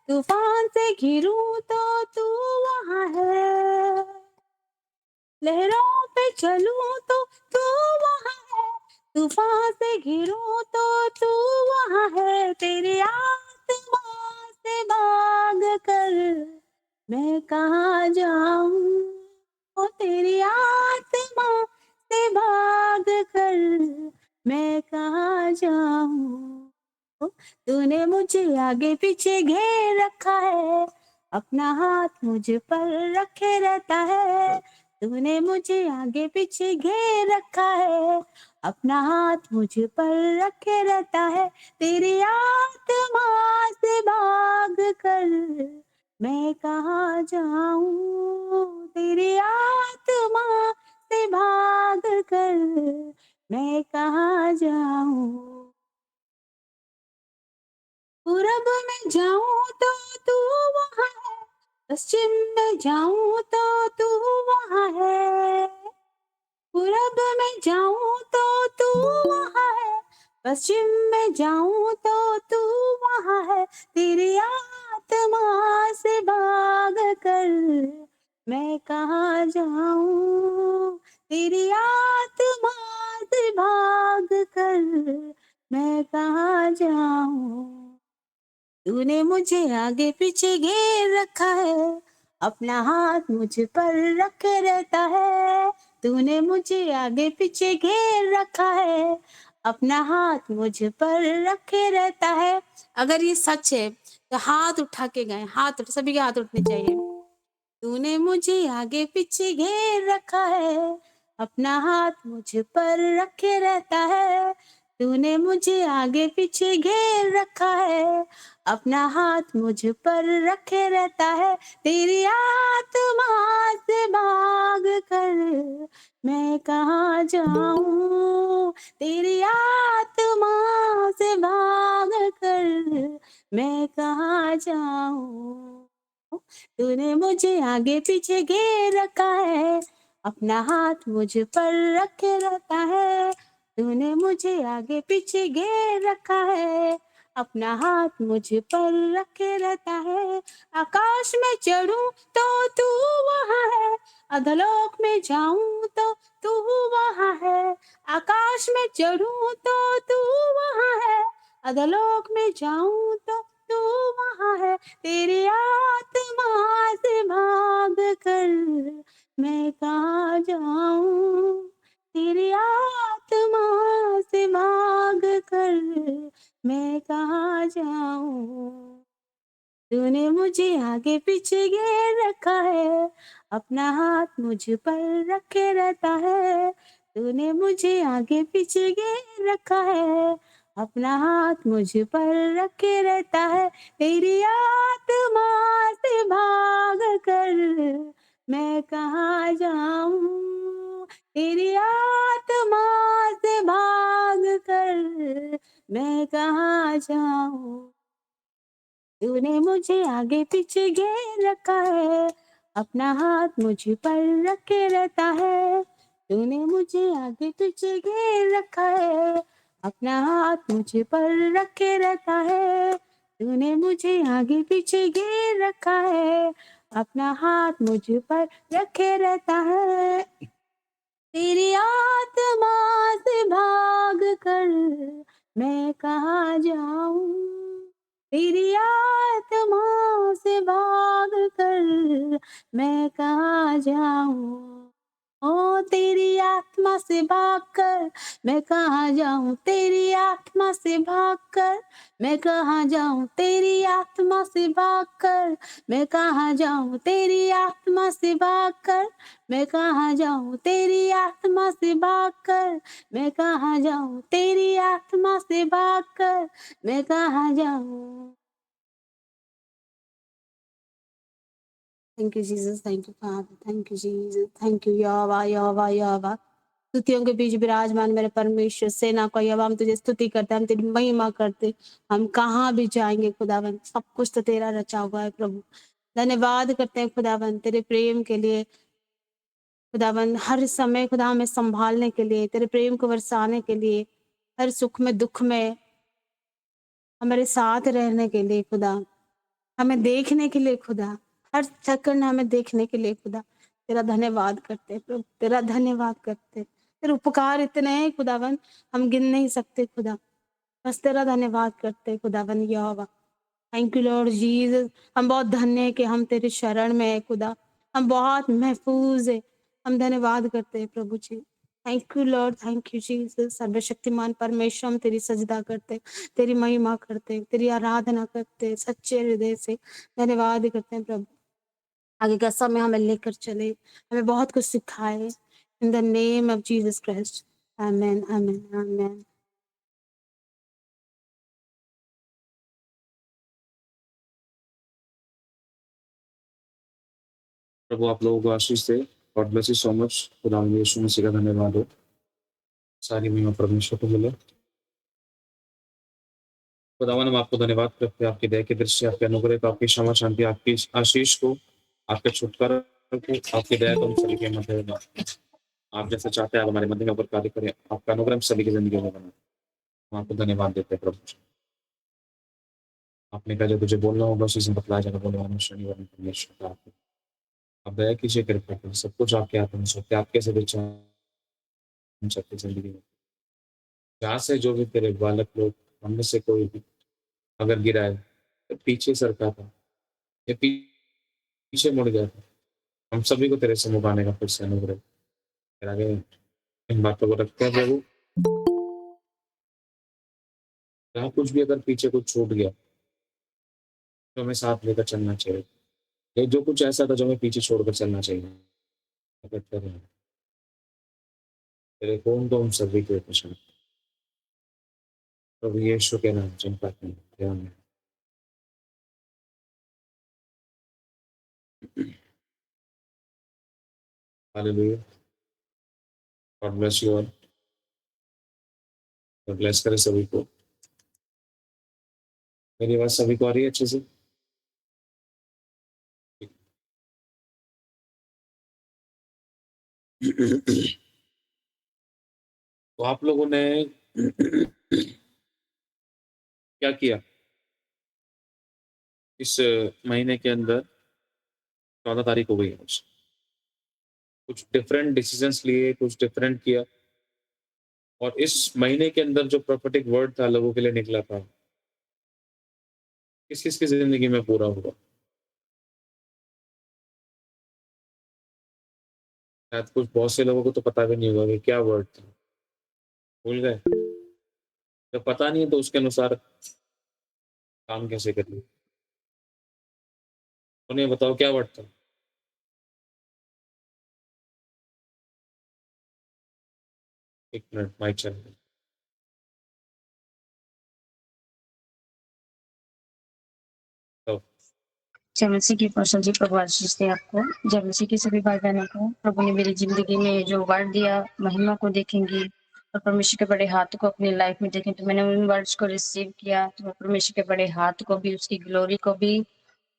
तूफान से घिरूं तो तू वहां है, लहरों पे चलूं तो तू वहां है, तूफान से घिरूं तो तू वहां है, तेरी आत्मा से भाग कर मैं कहाँ जाऊं, ओ तेरी आत्मा से भाग कर मैं कहाँ जाऊं। ओ, तूने मुझे आगे पीछे घेर रखा है, अपना हाथ मुझ पर रखे रहता है, तूने मुझे आगे पीछे घेर रखा है, अपना हाथ मुझ पर रखे रहता है, तेरी आत्मा से भाग कर मैं कहाँ जाऊं, तेरी आत्मा से भाग कर मैं कहाँ जाऊं। पूरब में जाऊं तो तू वहां है, पश्चिम में जाऊं तो तू वहां है, पूरब में जाऊं तो तू वहां है, पश्चिम में जाऊं तो तू वहां है, तेरी आत्मा से भाग कर मैं कहाँ जाऊं, तेरी आत्मा से भाग कर मैं कहाँ जाऊं। तूने मुझे आगे पीछे घेर रखा है, अपना हाथ मुझ पर रखे रहता है, तूने मुझे आगे पीछे घेर रखा है, अपना हाथ मुझ पर रखे रहता है। अगर ये सच है तो हाथ उठा के गए, सभी के हाथ उठने चाहिए। तूने मुझे आगे पीछे घेर रखा है, अपना हाथ मुझ पर रखे रहता है, तूने मुझे आगे पीछे घेर रखा है, अपना हाथ मुझ पर रखे रहता है, तेरी आत्मा से भाग कर मैं कहाँ जाऊं, तेरी आत्मा से भाग कर मैं कहाँ जाऊं। तूने मुझे आगे पीछे घेर रखा है, अपना हाथ मुझ पर रखे रहता है, तूने मुझे आगे पीछे घेर रखा है, अपना हाथ मुझ पर रखे रहता है। आकाश में चढ़ूं तो तू वहां है, अधलोक में जाऊं तो तू वहां है, आकाश में चढ़ूं तो तू वहां है, अधलोक में जाऊं तो तू वहां है, तेरी आत्मा से भाग कर मैं कहाँ जाऊं, तेरी आत्मा से भाग कर मैं कहाँ जाऊं। तूने मुझे आगे पीछे घेर रखा है, अपना हाथ मुझ पर रखे रहता है, तूने मुझे आगे पीछे घेर रखा है, अपना हाथ मुझ पर रखे रहता है, तेरी आत्मा से भाग कर मैं कहाँ जाऊं, तेरी आत्मा से भाग कर मैं कहाँ जाऊं। तूने मुझे आगे पीछे घेर रखा है, अपना हाथ मुझ पर रखे रहता है, तूने मुझे आगे पीछे घेर रखा है, अपना हाथ मुझ पर रखे रहता है, तूने मुझे आगे पीछे घेर रखा है, अपना हाथ मुझ पर रखे रहता है, तेरी आत्मा से भाग कर मैं कहाँ जाऊं, तेरी आत्मा से भाग कर मैं कहाँ जाऊं। ओ तेरी आत्मा से भाग कर मैं कहाँ जाऊं, तेरी आत्मा से भाग कर मैं कहाँ जाऊं, तेरी आत्मा से भाग कर मैं कहाँ जाऊं, तेरी आत्मा से भाग कर मैं कहाँ जाऊं, तेरी आत्मा से भाग कर मैं कहाँ जाऊं, तेरी आत्मा से भाग कर मैं कहाँ जाऊं। Thank you Jesus, thank you father, thank you Jesus, thank you यहोवा यहोवा यहोवा। स्तुतियों के बीच विराजमान मेरे परमेश्वर, सेना का यहोवा, हम तुझे स्तुति करते हैं, हम तेरी महिमा करते, हम कहाँ भी जाएंगे खुदावन, सब कुछ तो तेरा रचा हुआ है प्रभु। धन्यवाद करते हैं खुदावन तेरे प्रेम के लिए, खुदावन हर समय खुदा हमें संभालने के लिए, तेरे प्रेम को बरसाने के लिए, हर सुख में दुख में हमारे साथ रहने के लिए खुदा। हमें देखने के लिए खुदा, हर सेकंड हमें देखने के लिए खुदा, तेरा धन्यवाद करते हैं प्रभु, तेरा धन्यवाद करते हैं। तेरे उपकार इतने हैं खुदावन, हम गिन नहीं सकते खुदा। बस तेरा धन्यवाद करते हैं खुदावन यहोवा। Thank you Lord Jesus. हम बहुत धन्य हैं कि हम तेरी शरण में है खुदा। हम बहुत महफूज है। हम धन्यवाद करते हैं प्रभु ji. Thank you Lord, thank you Jesus. सर्वशक्तिमान परमेश्वर, हम तेरी सजदा करते, तेरी महिमा करते, तेरी आराधना करते, सच्चे हृदय से धन्यवाद करते हैं प्रभु। आगे का समय हमें लेकर चले, हमें बहुत कुछ सिखाए। In the name of Jesus Christ, amen, amen, amen. प्रभु आप लोगों को आशीष दे। God bless you so much. खुदा यीशु मसीह का धन्यवाद हो। सारी महिमा परमेश्वर को मिले। खुदावन हम आपको धन्यवाद करते हैं, आपकी दया की दृष्टि, आपके अनुग्रह को, आपकी क्षमा शांति, आपकी आशीष को, आपके छुटकारा को, आपकी दया को हम सभी के मध्य में। आप जैसे चाहते हैं आप हमारे मध्य में ऊपर कार्य करें। आपका अनुग्रह हम सभी की जिंदगी में बना। हम आपको धन्यवाद देते हैं प्रभु जी। आपने कहा जो तुझे बोलना होगा उसी से बतलाया जाएगा। बोलवाना शनिवार में परमेश्वर का आप दया कीजिए, कृपा करें। सब कुछ आपके हाथ में सौंपते, आपके से विचार हम सबकी जिंदगी में। जहाँ से जो भी तेरे बालक लोग, हममें से कोई भी अगर गिरा है, तो पीछे सरका था या पीछे मुड़ गया था, हम सभी को तेरे से मुकाने का फिर से अनुग्रह तेरे आगे इन बातों को रखते हैं प्रभु। जहाँ कुछ भी अगर पीछे कुछ छूट गया तो हमें साथ लेकर चलना चाहिए। या जो कुछ ऐसा था जो हमें पीछे छोड़कर चलना चाहिए, करते रहें। तेरे खून को हम सभी को पहचान प्रभु यीशु के नाम से प्रार्थना करते हैं, आमीन। Hallelujah. God bless you all. God bless करे सभी को। मेरी आवाज सभी को आ रही है अच्छे से? तो आप लोगों ने क्या किया इस महीने के अंदर? 14 तारीख हो गई है आज। कुछ डिफरेंट डिसीजंस लिए, कुछ डिफरेंट किया, और इस महीने के अंदर जो प्रोफेटिक वर्ड था लोगों के लिए निकला था, किस किस की जिंदगी में पूरा हुआ? शायद कुछ बहुत से लोगों को तो पता भी नहीं होगा कि क्या वर्ड था, भूल गए। जब पता नहीं है तो उसके अनुसार काम कैसे करिए? उन्हें बताओ क्या वर्ड था। एक मिनट, माइक चल रहा है। तो जय मसीह की कौशल जी, प्रभु आशीष दे आपको। जय मसीह की सभी भाई बहनों को। प्रभु ने मेरी जिंदगी में जो वर्ड दिया, महिमा को देखेंगे और परमेश्वर के बड़े हाथ को अपनी लाइफ में देखें, तो मैंने उन वर्ड्स को रिसीव किया। तो मैं परमेश्वर के बड़े हाथ को भी, उसकी ग्लोरी को भी,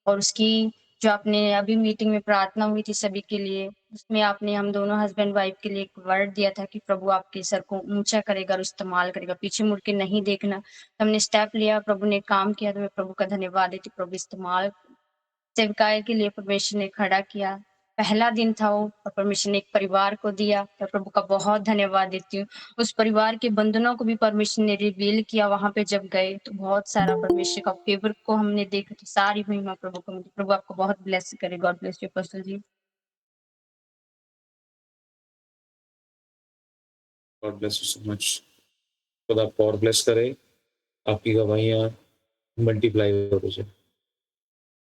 और उसकी जो आपने अभी मीटिंग में प्रार्थना हुई थी सभी के लिए, उसमें आपने हम दोनों हस्बैंड वाइफ के लिए एक वर्ड दिया था कि प्रभु आपके सर को ऊंचा करेगा और इस्तेमाल करेगा, पीछे मुड़ के नहीं देखना। तो हमने स्टेप लिया, प्रभु ने काम किया, तो मैं प्रभु का धन्यवाद देती। प्रभु इस्तेमाल सेवकाय के लिए परमेश्वर ने खड़ा किया। पहला दिन था वो, और परमेश्वर ने एक परिवार को दिया। मैं प्रभु का बहुत धन्यवाद देती हूँ। उस परिवार के बंधनों को भी परमेश्वर ने रिवील किया। वहां पे जब गए तो बहुत सारा परमेश्वर का फेवर को हमने देखा। तो सारी महिमा प्रभु को मिली। प्रभु आपको बहुत ब्लेस करे। गॉड ब्लेस यू पर्सन जी। God bless you so much. खुदा आपको और ब्लेस करे, आपकी गवाहियाँ मल्टीप्लाई हो जाए।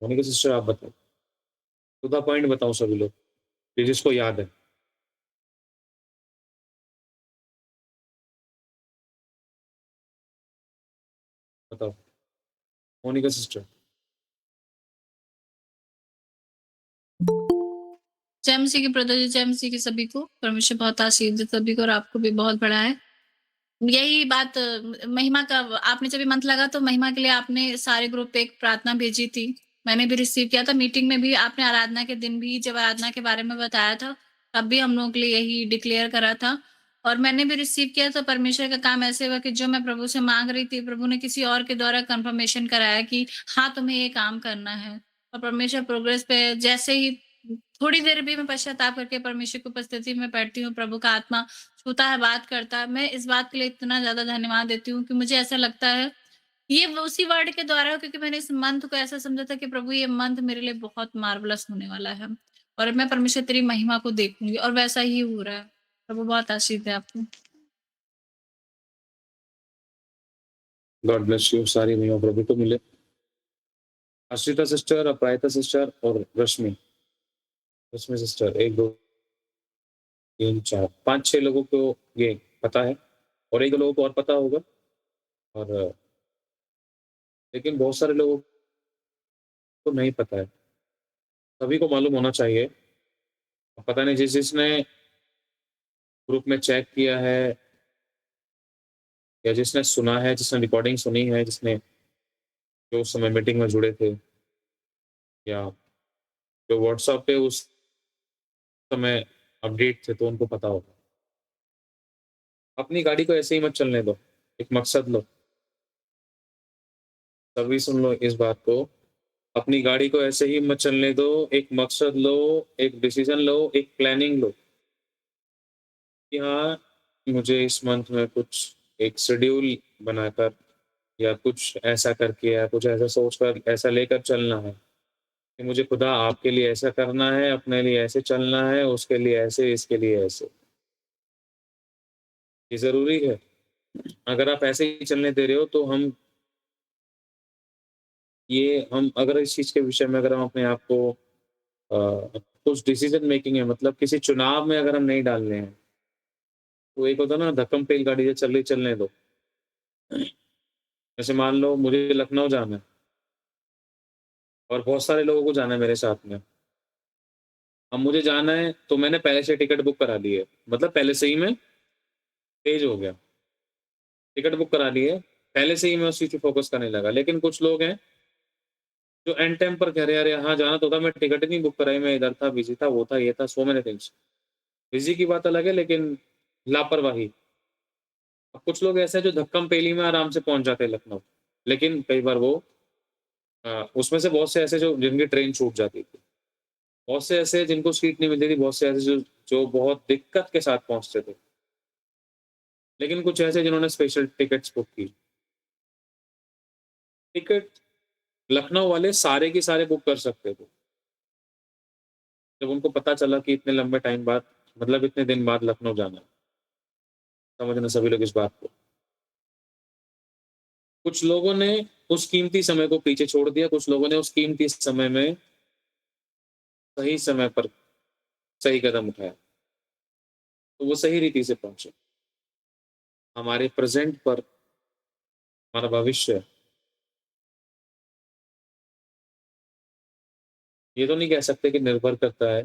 मोनिका सिस्टर आप बताओ, खुदा पॉइंट बताओ सभी लोग, ये जिसको याद है। बताओ मोनिका सिस्टर। जय मसीह की ब्रदर जी, जय मसीह की सभी को। परमेश्वर बहुत आशीष दे सभी को, और आपको भी बहुत बड़ा है। यही बात महिमा का, आपने जब भी मंथ लगा तो महिमा के लिए आपने सारे ग्रुप पे एक प्रार्थना भेजी थी। मैंने भी रिसीव किया था। मीटिंग में भी आपने आराधना के दिन भी जब आराधना के बारे में बताया था, तब भी हम लोगों के लिए यही डिक्लेयर करा था। और मैंने भी रिसीव किया, तो परमेश्वर का काम ऐसे हुआ कि जो मैं प्रभु से माँग रही थी, प्रभु ने किसी और के द्वारा कन्फर्मेशन कराया कि हाँ, तुम्हें ये काम करना है। और परमेश्वर प्रोग्रेस पे जैसे ही थोड़ी देर भी मैं पश्चाताप करके परमेश्वर की उपस्थिति में बैठती हूँ, प्रभु का आत्मा छूता है, बात करता है। मैं इस बात के लिए इतना ज़्यादा धन्यवाद देती हूँ कि मुझे ऐसा लगता है, ये वो उसी वर्ड के द्वारा, क्योंकि मैंने इस मंथ को ऐसा समझा था कि प्रभु ये मंथ मेरे लिए बहुत मार्वलस होने वाला है और मैं परमेश्वर तेरी महिमा को देखूँगी, और वैसा ही हो रहा है। प्रभु बहुत आशीष दे आपको। God bless you. सारी महिमा प्रभु को मिले। आश्रिता सिस्टर, अपराजिता सिस्टर और रश्मि सिस्टर, 1 2 3 4 5 6 लोगों को ये पता है और 1 2 लोगों को और पता होगा। और लेकिन बहुत सारे लोगों को नहीं पता है। सभी को मालूम होना चाहिए। पता नहीं जिसने ग्रुप में चेक किया है या जिसने सुना है, जिसने रिकॉर्डिंग सुनी है, जिसने जो उस समय मीटिंग में जुड़े थे या जो व्हाट्सएप पे उस समय अपडेट थे, तो उनको पता होगा। अपनी गाड़ी को ऐसे ही मत चलने दो, एक मकसद लो। सभी सुन लो इस बात को। अपनी गाड़ी को ऐसे ही मत चलने दो, एक मकसद लो, एक डिसीजन लो, एक प्लानिंग लो कि हाँ, मुझे इस मंथ में कुछ एक शेड्यूल बनाकर या कुछ ऐसा करके या कुछ ऐसा सोचकर ऐसा लेकर चलना है कि मुझे खुदा आपके लिए ऐसा करना है, अपने लिए ऐसे चलना है, उसके लिए ऐसे, इसके लिए ऐसे। ये ज़रूरी है। अगर आप ऐसे ही चलने दे रहे हो तो हम अगर इस चीज़ के विषय में अगर हम अपने आप को कुछ डिसीजन मेकिंग है, मतलब किसी चुनाव में अगर हम नहीं डाल रहे हैं, तो एक होता है ना, धक्कम तेल गाड़ी जो चल रही चलने दो। जैसे मान लो मुझे लखनऊ जाना है और बहुत सारे लोगों को जाना है मेरे साथ में। अब मुझे जाना है तो मैंने पहले से टिकट बुक करा ली है, मतलब पहले से ही मैं तेज हो गया। टिकट बुक करा ली है, पहले से ही मैं उस चीज़ पे फ़ोकस करने लगा। लेकिन कुछ लोग हैं जो एंड टाइम पर कह रहे हैं, "अरे! हाँ, जाना तो था, मैं टिकट ही नहीं बुक कराई, मैं इधर था, बिज़ी था, वो था, ये था, सो मेनी थिंग्स।" बिज़ी की बात अलग है, लेकिन लापरवाही। अब कुछ लोग ऐसे हैं जो धक्कम-पेली में आराम से पहुँच जाते हैं लखनऊ, लेकिन कई बार वो उसमें से बहुत से ऐसे जो जिनकी ट्रेन छूट जाती थी। बहुत से ऐसे जिनको सीट नहीं मिलती थी, बहुत से ऐसे जो जो बहुत दिक्कत के साथ पहुँचते थे। लेकिन कुछ ऐसे जिन्होंने स्पेशल टिकट्स बुक की। टिकट लखनऊ वाले सारे के सारे बुक कर सकते थे। जब उनको पता चला कि इतने लंबे टाइम बाद, मतलब इतने दिन बाद लखनऊ जाना है। समझना सभी लोग इस बात को। कुछ लोगों ने उस कीमती समय को पीछे छोड़ दिया, कुछ लोगों ने उस कीमती समय में सही समय पर सही कदम उठाया, तो वो सही रीति से पहुँचे। हमारे प्रेज़ेंट पर हमारा भविष्य, ये तो नहीं कह सकते कि निर्भर करता है,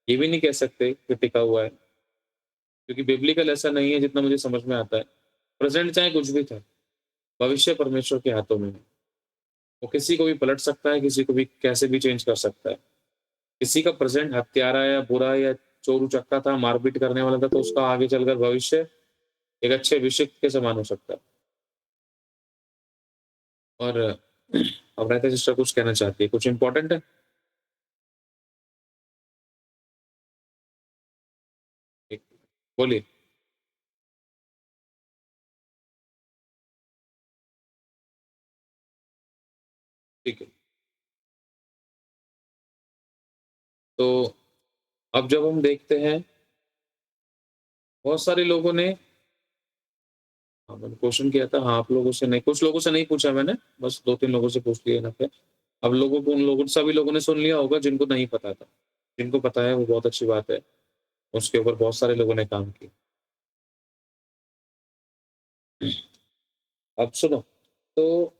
ये भी नहीं कह सकते कि टिका हुआ है, क्योंकि बिब्लिकल ऐसा नहीं है जितना मुझे समझ में आता है। प्रेज़ेंट चाहे कुछ भी था, भविष्य परमेश्वर के हाथों में है। वो किसी को भी पलट सकता है, किसी को भी कैसे भी चेंज कर सकता है। किसी का प्रेज़ेंट हत्यारा या बुरा या चोर-उचक्का था, मारपीट करने वाला था, तो उसका आगे चलकर भविष्य एक अच्छे अभिषिक्त के समान हो सकता है। और अब रहता सिस्टर कुछ कहना चाहती है, कुछ इम्पोर्टेंट है? एक बोलिए। ठीक है। तो अब जब हम देखते हैं, बहुत सारे लोगों ने मैंने क्वेश्चन किया था, हाँ, आप लोगों से नहीं, कुछ लोगों से नहीं पूछा मैंने, बस 2-3 लोगों से पूछ लिया यहाँ पे। अब लोगों को, उन लोगों सभी लोगों ने सुन लिया होगा जिनको नहीं पता था। जिनको पता है वो बहुत अच्छी बात है, उसके ऊपर बहुत सारे लोगों ने काम किया। अब सुनो, तो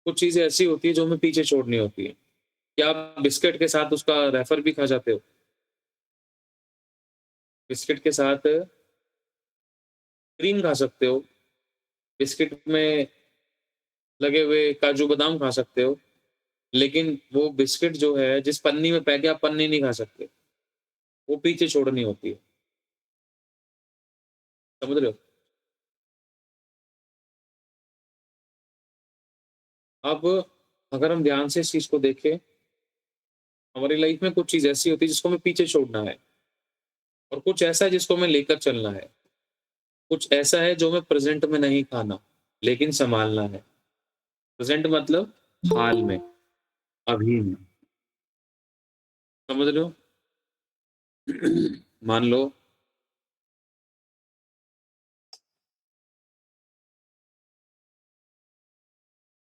कुछ चीज़ें ऐसी होती हैं जो हमें पीछे छोड़नी होती है। क्या आप बिस्किट के साथ उसका रैपर भी खा जाते हो? बिस्किट के साथ क्रीम खा सकते हो, बिस्किट में लगे हुए काजू बादाम खा सकते हो, लेकिन वो बिस्किट जो है जिस पन्नी में पैक है, आप पन्नी नहीं खा सकते, वो पीछे छोड़नी होती है। समझ रहे हो? अब अगर हम ध्यान से इस चीज को देखें, हमारी लाइफ में कुछ चीज ऐसी होती है जिसको हमें पीछे छोड़ना है, और कुछ ऐसा है जिसको हमें लेकर चलना है। कुछ ऐसा है जो हमें प्रेजेंट में नहीं खाना, लेकिन संभालना है। प्रेजेंट मतलब हाल में, अभी में। समझ रहे हो? मान लो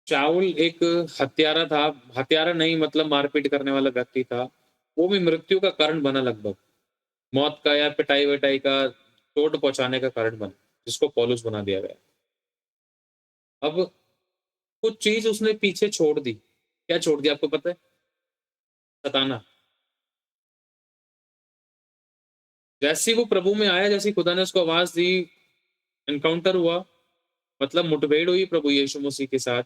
चाउल एक हत्यारा था, हत्यारा नहीं मतलब मारपीट करने वाला व्यक्ति था। वो भी मृत्यु का कारण बना लगभग, मौत का या पिटाई-विटाई का, चोट पहुँचाने का कारण बना, जिसको पौलुस बना दिया गया। अब कुछ चीज़ उसने पीछे छोड़ दी। क्या छोड़ दिया आपको पता है? सताना। जैसे ही वो प्रभु में आया, जैसे ही खुदा ने उसको आवाज़ दी, एनकाउंटर हुआ, मतलब मुठभेड़ हुई प्रभु यीशु मसीह के साथ,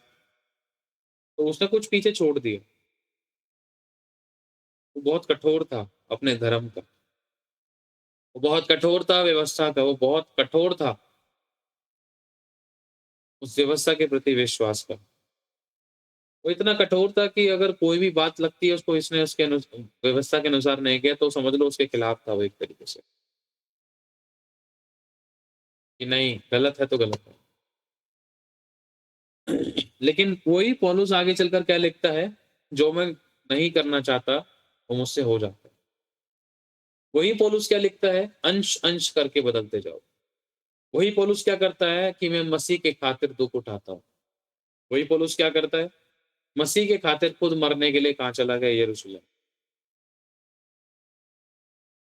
तो उसने कुछ पीछे छोड़ दिया। वो बहुत कठोर था अपने धर्म का, वो बहुत कठोर था व्यवस्था का, वो बहुत कठोर था उस व्यवस्था के प्रति विश्वास का। वो इतना कठोर था कि अगर कोई भी बात लगती है उसको, इसने उसके व्यवस्था के अनुसार नहीं किया, तो समझ लो उसके खिलाफ था वो एक तरीके से, कि नहीं गलत है तो गलत है। लेकिन वही पौलुस आगे चलकर क्या लिखता है, जो मैं नहीं करना चाहता वो मुझसे हो जाता है। वही पौलुस क्या लिखता है, अंश अंश करके बदलते जाओ। वही पौलुस क्या करता है कि मैं मसीह के खातिर दुख उठाता हूँ। वही पौलुस क्या करता है, मसीह के खातिर खुद मरने के लिए कहाँ चला गया, यरूशलेम।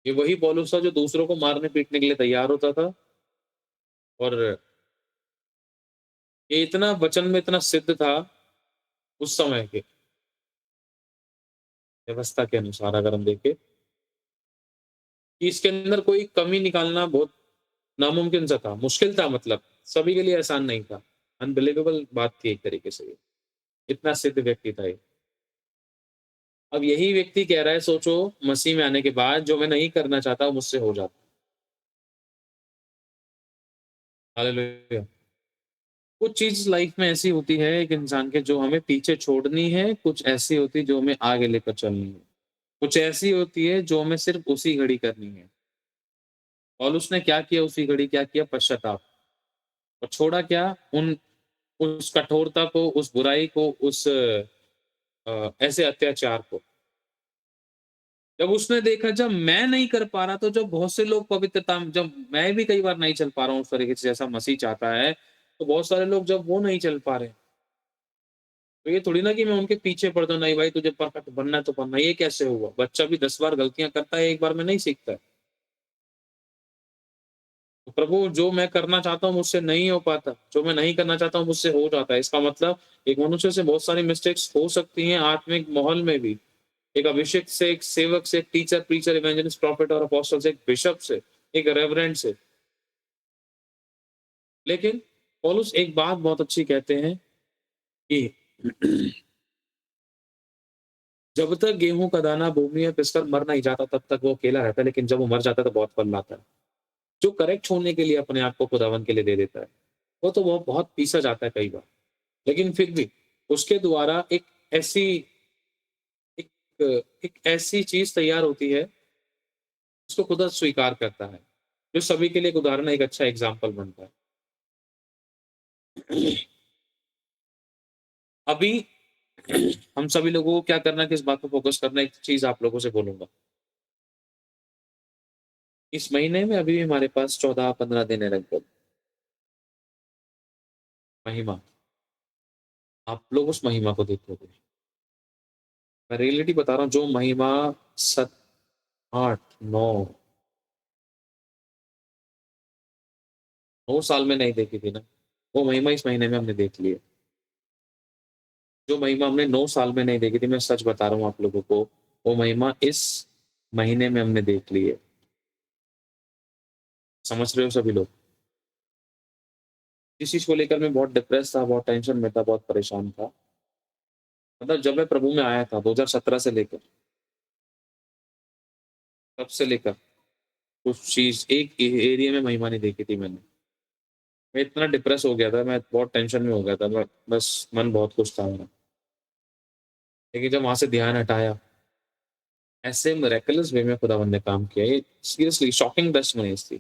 ये वही पौलुस था जो दूसरों को मारने पीटने के लिए तैयार होता था, और ये इतना वचन में इतना सिद्ध था उस समय के व्यवस्था के अनुसार, अगर हम देखें कि इसके अंदर कोई कमी निकालना बहुत नामुमकिन सा था, मुश्किल था, मतलब सभी के लिए आसान नहीं था। अनबिलीवेबल बात थी एक तरीके से ये, इतना सिद्ध व्यक्ति था ये। अब यही व्यक्ति कह रहा है, सोचो मसीह में आने के बाद जो मैं नहीं करना चाहता वो मुझसे हो जाता। हालेलुया। कुछ चीज लाइफ में ऐसी होती है एक इंसान के, जो हमें पीछे छोड़नी है, कुछ ऐसी होती है जो हमें आगे लेकर चलनी है, कुछ ऐसी होती है जो हमें सिर्फ उसी घड़ी करनी है। और उसने क्या किया उसी घड़ी, क्या किया, पश्चाताप। और छोड़ा क्या, उन उस कठोरता को, उस बुराई को, उस ऐसे अत्याचार को। जब उसने देखा, जब मैं नहीं कर पा रहा, तो जब बहुत से लोग पवित्रता में, जब मैं भी कई बार नहीं चल पा रहा हूँ उस तरीके से जैसा मसीह चाहता है, तो बहुत सारे लोग जब वो नहीं चल पा रहे, तो ये थोड़ी ना कि मैं उनके पीछे पड़ जाऊँ, नहीं भाई तुझे परफेक्ट बनना है तो बनना। ये कैसे हुआ? बच्चा भी 10 बार गलतियाँ करता है, एक बार में नहीं सीखता है। तो प्रभु जो मैं करना चाहता हूँ मुझसे नहीं हो पाता, जो मैं नहीं करना चाहता हूँ मुझसे हो जाता है। इसका मतलब एक मनुष्य से बहुत सारी मिस्टेक्स हो सकती हैं आत्मिक माहौल में भी। एक अभिषेक से, एक सेवक से, एक टीचर, प्रीचर, इवेंजलिस्ट, प्रॉफिट और अपोस्टल से, एक बिशप से, एक रेवरेंड से। लेकिन पौलुस एक बात बहुत अच्छी कहते हैं कि जब तक गेहूं का दाना भूमि में पिसकर मर नहीं जाता, तब तक वो अकेला रहता है, लेकिन जब वो मर जाता है तो बहुत फल लाता है। जो करेक्ट होने के लिए अपने आप को खुदावन के लिए दे देता है, वो तो वो बहुत पीसा जाता है कई बार, लेकिन फिर भी उसके द्वारा ऐसी एक एक ऐसी चीज तैयार होती है उसको खुदा स्वीकार करता है, जो सभी के लिए एक उदाहरण, एक अच्छा एग्जाम्पल बनता है। अभी हम सभी लोगों को क्या करना है, किस बात पे फोकस करना है, एक चीज आप लोगों से बोलूंगा। इस महीने में अभी भी हमारे पास 14-15 दिन है लगभग। महिमा, आप लोग उस महिमा को देखोगे। मैं रियलिटी बता रहा हूँ, जो महिमा 7, 8, 9 साल में नहीं देखी थी ना, वो महिमा इस महीने में हमने देख ली है। जो महिमा हमने 9 साल में नहीं देखी थी, मैं सच बता रहा हूँ आप लोगों को, वो महिमा इस महीने में हमने देख ली है। समझ रहे हो सभी लोग? इस चीज को लेकर मैं बहुत डिप्रेस था, बहुत टेंशन में था, बहुत परेशान था। मतलब जब मैं प्रभु में आया था 2017 से लेकर, तब से लेकर कुछ चीज़ एक एरिया में महिमा नहीं देखी थी मैंने। मैं इतना डिप्रेस हो गया था, मैं बहुत टेंशन में हो गया था, मैं बस मन बहुत खुश था मेरा। लेकिन जब वहाँ से ध्यान हटाया, ऐसे मिरेकलस वे में खुदावंद ने काम किया। ये सीरियसली शॉकिंग टेस्टिमनीज़ थी।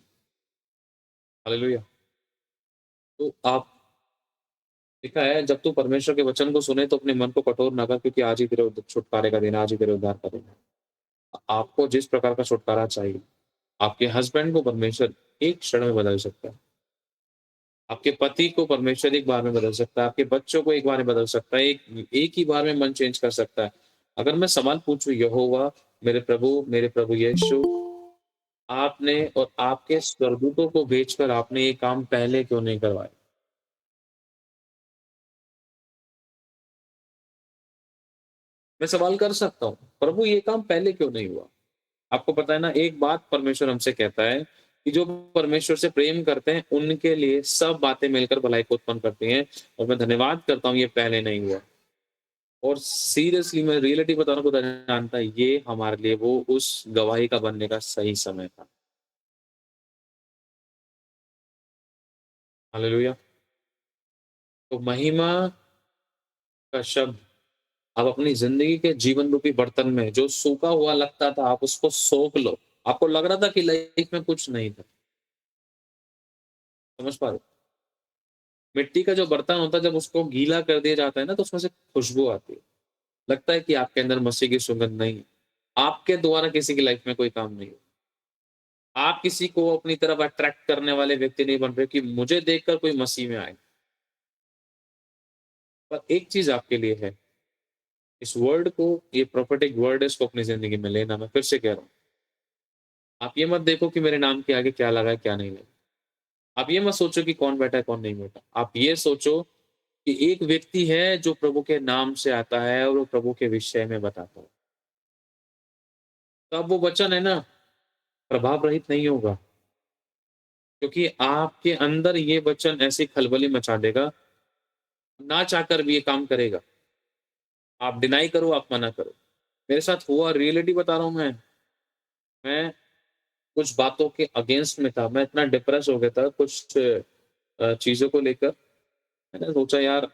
हालेलुया! तो आप लिखा है, जब तू परमेश्वर के वचन को सुने तो अपने मन को कठोर ना कर, क्योंकि आज ही तेरे छुटकारे का दिन है, आज ही तेरे उद्धार का दिन है। आपको जिस प्रकार का छुटकारा चाहिए, आपके हस्बैंड को परमेश्वर एक क्षण में बदल सकता है। आपके पति को परमेश्वर एक बार में बदल सकता है, आपके बच्चों को एक बार में बदल सकता है, एक ही बार में मन चेंज कर सकता है। अगर मैं सवाल पूछूँ, यहोवा, मेरे प्रभु यीशु, आपने और आपके स्वर्गदूतों को भेजकर आपने ये काम पहले क्यों नहीं करवाया? मैं सवाल कर सकता हूँ, प्रभु ये काम पहले क्यों नहीं हुआ? आपको पता है ना, एक बात परमेश्वर हमसे कहता है कि जो परमेश्वर से प्रेम करते हैं, उनके लिए सब बातें मिलकर भलाई को उत्पन्न करती हैं, और मैं धन्यवाद करता हूँ ये पहले नहीं हुआ। और सीरियसली मैं रियलिटी बता रहा हूँ, खुदा जानता है, ये हमारे लिए वो उस गवाही का बनने का सही समय था। हालेलुया! तो महिमा का शब्द आप अपनी ज़िंदगी के जीवन रूपी बर्तन में जो सूखा हुआ लगता था, आप उसको सोख लो। आपको लग रहा था कि लाइफ में कुछ नहीं था। समझ पा रहे हो? मिट्टी का जो बर्तन होता है, जब उसको गीला कर दिया जाता है ना, तो उसमें से खुशबू आती है। लगता है कि आपके अंदर मसीह की सुगंध नहीं है। आपके द्वारा किसी की लाइफ में कोई काम नहीं है। आप किसी को अपनी तरफ अट्रैक्ट करने वाले व्यक्ति नहीं बन रहे कि मुझे देखकर कोई मसीह में आए। पर एक चीज़ आपके लिए है, इस वर्ड को, ये प्रोफेटिक वर्ड है, इसको अपनी ज़िंदगी में लेना। मैं फिर से कह रहा हूँ, आप ये मत देखो कि मेरे नाम के आगे क्या लगा है, क्या नहीं लगा। आप ये मत सोचो कि कौन बैठा है, कौन नहीं बैठा। आप ये सोचो कि एक व्यक्ति है जो प्रभु के नाम से आता है और वो प्रभु के विषय में बताता है। तब वो वचन है ना, प्रभाव रहित नहीं होगा, क्योंकि आपके अंदर ये वचन ऐसी खलबली मचा देगा, ना चाहकर भी ये काम करेगा। आप डिनाई करो, आप मना करो। मेरे साथ हुआ, रियलिटी बता रहा हूँ मैं कुछ बातों के अगेंस्ट में था। मैं इतना डिप्रेस हो गया था कुछ चीज़ों को लेकर। मैंने सोचा यार,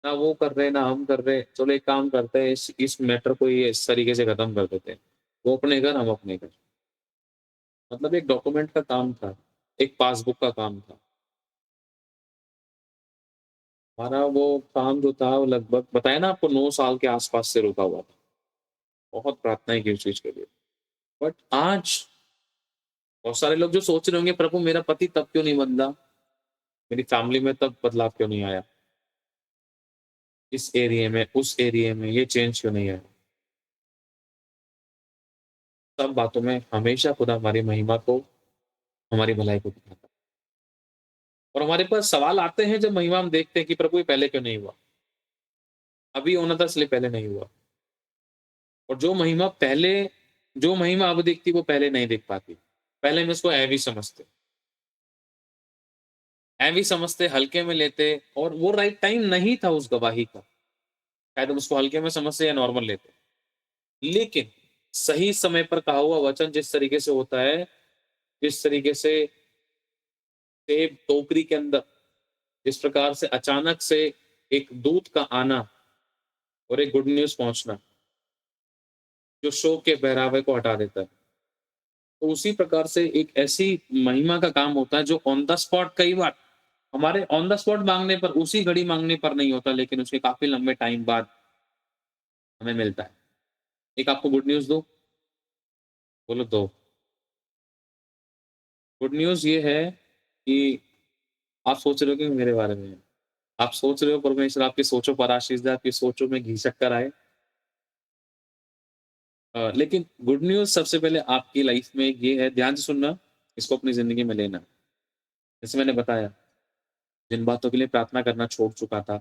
ना वो कर रहे, ना हम कर रहे, चलो एक काम करते हैं, इस मैटर को ये इस तरीके से खत्म कर देते हैं। वो अपने घर, हम अपने घर। मतलब एक डॉक्यूमेंट का काम था, एक पासबुक का काम था। हमारा वो काम जो था, वो लगभग बताया ना आपको, 9 साल के आस-पास से रुका हुआ था। बहुत प्रार्थनाएँ की उस चीज़ के लिए। बट आज बहुत सारे लोग जो सोच रहे होंगे, प्रभु मेरा पति तब क्यों नहीं बदला? मेरी फैमिली में तब बदलाव क्यों नहीं आया? इस एरिया में, उस एरिया में ये चेंज क्यों नहीं आया? सब बातों में हमेशा खुदा हमारी महिमा को, हमारी भलाई को दिखाता है। और हमारे पास सवाल आते हैं जब महिमा हम देखते हैं कि प्रभु ये पहले क्यों नहीं हुआ? अभी होना था, इसलिए पहले नहीं हुआ। और जो महिमा अब दिखती, वो पहले नहीं दिख पाती। पहले हम इसको हैवी समझते, हल्के में लेते, और वो राइट टाइम नहीं था उस गवाही का। शायद हम उसको हल्के में समझते या नॉर्मल लेते। लेकिन सही समय पर कहा हुआ वचन जिस तरीके से होता है, जिस तरीके से सेब टोकरी के अंदर, जिस प्रकार से अचानक से एक दूत का आना और एक गुड न्यूज़ पहुँचना, जो शोक के पहरावे को हटा देता है। तो उसी प्रकार से एक ऐसी महिमा का काम होता है जो ऑन द स्पॉट, कई बार हमारे ऑन द स्पॉट माँगने पर, उसी घड़ी माँगने पर नहीं होता, लेकिन उसके काफ़ी लंबे टाइम बाद हमें मिलता है। एक आपको गुड न्यूज़ दूँ? बोलो दो। गुड न्यूज़ ये है कि आप सोच रहे हो कि मेरे बारे में है। आप सोच रहे हो परमेश्वर आपकी सोचों पर आशीष दे, आपकी सोचों में घी शक्कर आए। लेकिन गुड न्यूज़ सबसे पहले आपकी लाइफ में ये है, ध्यान से सुनना, इसको अपनी ज़िंदगी में लेना। जैसे मैंने बताया, जिन बातों के लिए प्रार्थना करना छोड़ चुका था,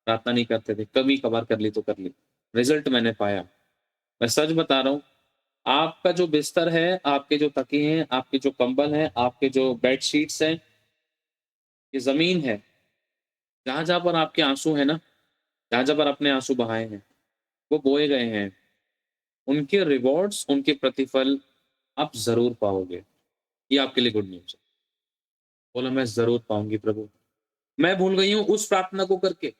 प्रार्थना नहीं करते थे, कभी-कभार कर ली तो कर ली। रिज़ल्ट मैंने पाया। मैं सच बता रहा हूँ, आपका जो बिस्तर है, आपके जो तकिए हैं, आपके जो कंबल हैं, आपके जो बेडशीट्स हैं, ये ज़मीन है। जहाँ-जहाँ पर आपके आँसू हैं ना, जहाँ-जहाँ पर आपने आँसू बहाए हैं, वो बोए गए हैं। उनके रिवॉर्ड्स, उनके प्रतिफल आप जरूर पाओगे। ये आपके लिए गुड न्यूज है। बोलो मैं जरूर पाऊंगी प्रभु। मैं भूल गई हूँ उस प्रार्थना को करके,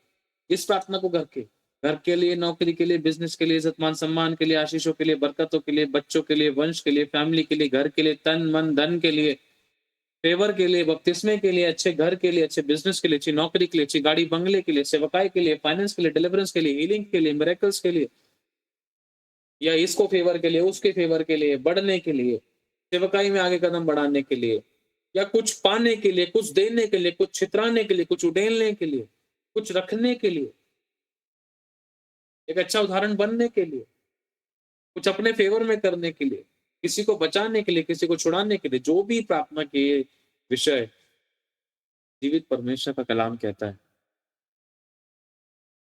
इस प्रार्थना को करके, घर के लिए, नौकरी के लिए, बिजनेस के लिए, इज्जत मान सम्मान के लिए, आशीषों के लिए, बरकतों के लिए, बच्चों के लिए, वंश के लिए, फैमिली के लिए, घर के लिए, तन मन धन के लिए, फेवर के लिए, बपतिस्मे के लिए, अच्छे घर के लिए, अच्छे बिजनेस के लिए, अच्छी नौकरी के लिए, अच्छी गाड़ी बंगले के लिए, सेवकाई के लिए, फाइनेंस के लिए, डिलीवरेंस के लिए, हीलिंग के लिए, मिरेकल्स के लिए, या इसको फेवर के लिए, उसके फेवर के लिए, बढ़ने के लिए, सेवकाई में आगे कदम बढ़ाने के लिए, या कुछ पाने के लिए, कुछ देने के लिए, कुछ छितराने के लिए, कुछ उड़ेलने के लिए, कुछ रखने के लिए, एक अच्छा उदाहरण बनने के लिए, कुछ अपने फेवर में करने के लिए, किसी को बचाने के लिए, किसी को छुड़ाने के लिए, जो भी प्रार्थना के विषय जीवित परमेश्वर का कलाम कहता है,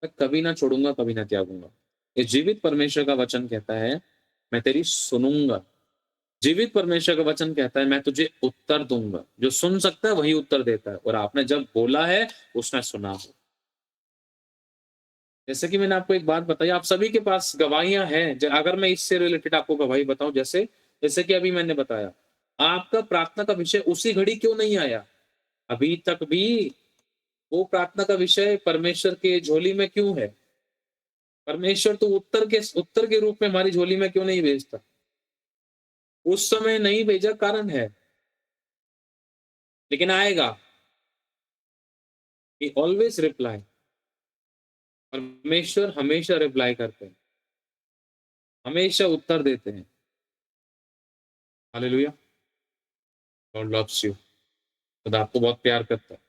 मैं कभी ना छोड़ूंगा, कभी ना त्यागूंगा। ये जीवित परमेश्वर का वचन कहता है, मैं तेरी सुनूंगा। जीवित परमेश्वर का वचन कहता है, मैं तुझे उत्तर दूंगा। जो सुन सकता है वही उत्तर देता है, और आपने जब बोला है उसने सुना हो। जैसे कि मैंने आपको एक बात बताई, आप सभी के पास गवाहियां हैं। अगर मैं इससे रिलेटेड आपको गवाही बताऊं, जैसे जैसे कि अभी मैंने बताया, आपका प्रार्थना का विषय उसी घड़ी क्यों नहीं आया? अभी तक भी वो प्रार्थना का विषय परमेश्वर के झोली में क्यों है? परमेश्वर तो उत्तर के रूप में हमारी झोली में क्यों नहीं भेजता? उस समय नहीं भेजा, कारण है, लेकिन आएगा। ही ऑलवेज रिप्लाई। परमेश्वर हमेशा रिप्लाई करते हैं, हमेशा उत्तर देते हैं। हालेलुया। God loves you. खुदा आपको बहुत प्यार करता है,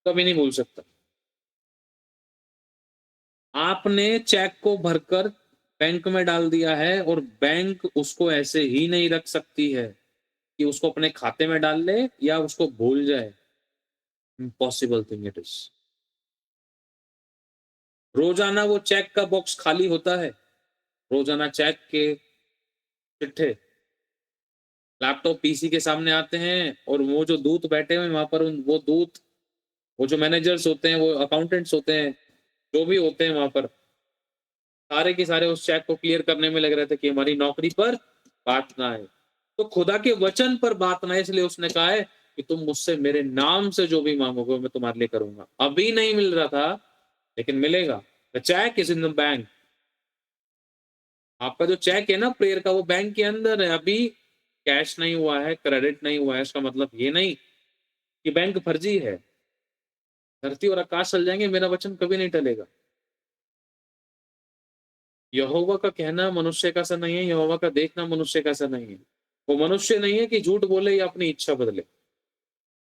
कभी नहीं भूल सकता। आपने चेक को भरकर बैंक में डाल दिया है, और बैंक उसको ऐसे ही नहीं रख सकती है कि उसको अपने खाते में डाल ले या उसको भूल जाए। Impossible thing it is. रोजाना वो चेक का बॉक्स खाली होता है, रोजाना चेक के चिट्ठे लैपटॉप पीसी के सामने आते हैं, और वो जो दूत बैठे हुए वहां पर, वो दूत, वो जो मैनेजर्स होते हैं, वो अकाउंटेंट्स होते हैं, जो भी होते हैं वहां पर, सारे के सारे उस चेक को क्लियर करने में लग रहे थे कि हमारी नौकरी पर बात ना आए। तो खुदा के वचन पर बात ना आए, इसलिए उसने कहा है कि तुम मुझसे मेरे नाम से जो भी मांगोगे मैं तुम्हारे लिए करूंगा। अभी नहीं मिल रहा था, लेकिन मिलेगा। The cheque is in the bank. आपका जो चेक है ना प्रेयर का, वो बैंक के अंदर है। अभी कैश नहीं हुआ है, क्रेडिट नहीं हुआ है, इसका मतलब ये नहीं कि बैंक फर्जी है। धरती और आकाश चल जाएंगे, मेरा वचन कभी नहीं टलेगा। यहोवा का कहना मनुष्य का सा नहीं है, यहोवा का देखना मनुष्य का सा नहीं है। वो मनुष्य नहीं है कि झूठ बोले या अपनी इच्छा बदले।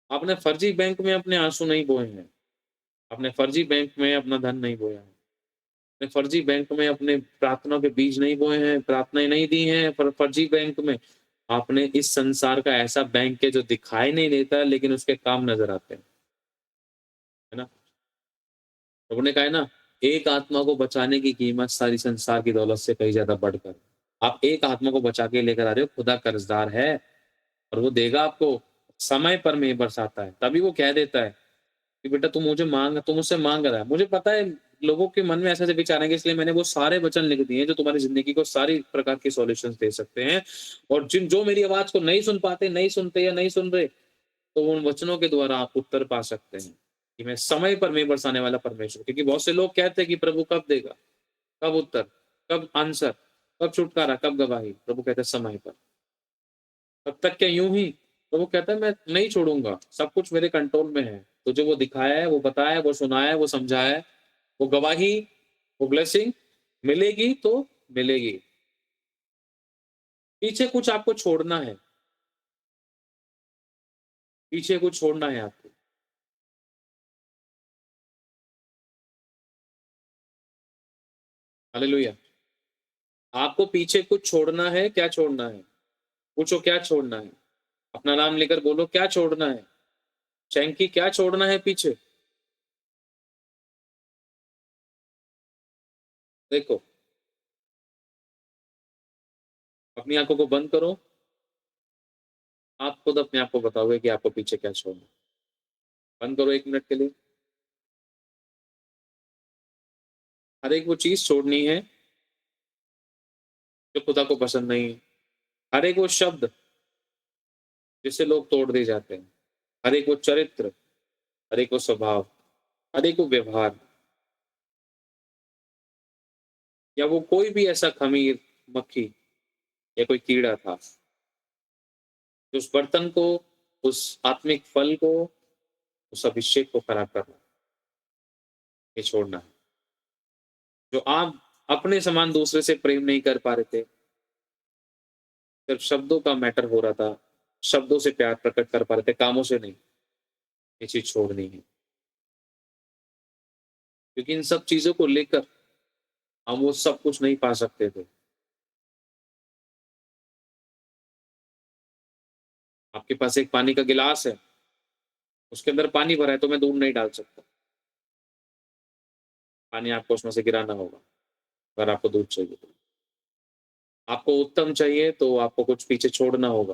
आपने फर्जी बैंक में अपने आंसू नहीं बोए हैं, आपने फर्जी बैंक में अपना धन नहीं बोया है, आपने फर्जी बैंक में अपने प्रार्थना के बीज नहीं बोए हैं, प्रार्थनाएं नहीं दी हैं। फर्जी बैंक में आपने इस संसार का ऐसा बैंक है जो दिखाई नहीं देता है, लेकिन उसके काम नजर आते हैं, है ना? प्रभु ने कहा है ना, एक आत्मा को बचाने की कीमत सारी संसार की दौलत से कहीं ज्यादा बढ़कर। आप एक आत्मा को बचा के लेकर आ रहे हो, खुदा कर्जदार है, और वो देगा आपको। समय पर मेघ बरसाता है, तभी वो कह देता है कि बेटा तू मुझे मांग, तू मुझसे मांग रहा है। मुझे पता है लोगों के मन में ऐसे ऐसे विचार आएंगे, इसलिए मैंने वो सारे वचन लिख दिए हैं जो तुम्हारी जिंदगी को सारी प्रकार की सॉल्यूशंस दे सकते हैं। और जिन जो मेरी आवाज को नहीं सुन पाते, नहीं सुनते या नहीं सुन रहे, तो उन वचनों के द्वारा आप उत्तर पा सकते हैं कि मैं समय पर मेघ बरसाने वाला परमेश्वर। क्योंकि बहुत से लोग कहते हैं कि प्रभु कब देगा, कब उत्तर, कब आंसर, कब छुटकारा, कब गवाही। प्रभु कहते हैं समय पर। तब तक क्या यूं ही? प्रभु कहता है मैं नहीं छोड़ूंगा, सब कुछ मेरे कंट्रोल में है। तुझे वो दिखाया है, वो बताया है, वो सुनाया है, वो समझाया है, वो गवाही, वो ब्लेसिंग मिलेगी तो मिलेगी। पीछे कुछ आपको छोड़ना है, पीछे कुछ छोड़ना है आपको। हालेलुया। आपको पीछे कुछ छोड़ना है। क्या छोड़ना है? पूछो क्या छोड़ना है? अपना नाम लेकर बोलो क्या छोड़ना है? चैंकी क्या छोड़ना है पीछे? देखो, अपनी आंखों को बंद करो, आप खुद अपने आप को बताओगे कि आपको पीछे क्या छोड़ना है। बंद करो 1 मिनट के लिए। हर एक वो चीज छोड़नी है जो खुदा को पसंद नहीं है। हर एक वो शब्द जिससे लोग तोड़ दिए जाते हैं। हर एक वो चरित्र, हर एक वो स्वभाव, हर एक वो व्यवहार, या वो कोई भी ऐसा खमीर, मक्खी या कोई कीड़ा था जो उस बर्तन को, उस आत्मिक फल को, उस अभिषेक को खराब कर रहा है। ये छोड़ना है। जो आप अपने समान दूसरे से प्रेम नहीं कर पा रहे थे, सिर्फ शब्दों का मैटर हो रहा था, शब्दों से प्यार प्रकट कर पा रहे थे, कामों से नहीं, ये चीज छोड़नी है। क्योंकि इन सब चीजों को लेकर हम वो सब कुछ नहीं पा सकते थे। आपके पास एक पानी का गिलास है, उसके अंदर पानी भरा है, तो मैं दूध नहीं डाल सकता। पानी आपको उसमें से गिराना होगा अगर आपको दूध चाहिए तो। आपको उत्तम चाहिए तो आपको कुछ पीछे छोड़ना होगा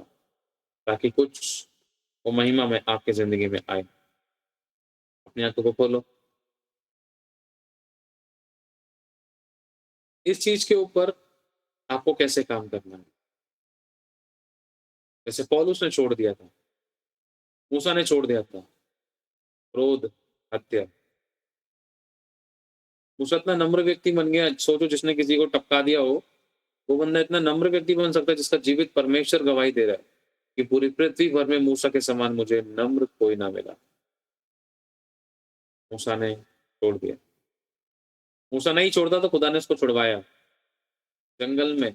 ताकि कुछ वो महिमा में आपकी जिंदगी में आए। अपनी आंखों को खोलो। इस चीज के ऊपर आपको कैसे काम करना है। जैसे पौलुस ने छोड़ दिया था, मूसा ने छोड़ दिया था क्रोध, हत्या। मूसा इतना नम्र व्यक्ति बन गया, सोचो जिसने किसी को टपका दिया हो, वो बंदा इतना नम्र व्यक्ति बन सकता है जिसका जीवित परमेश्वर गवाही दे रहा है कि पूरी पृथ्वी भर में मूसा के समान मुझे नम्र कोई ना मिला। मूसा ने छोड़ दिया। मूसा नहीं छोड़ता तो खुदा ने उसको छुड़वाया। जंगल में,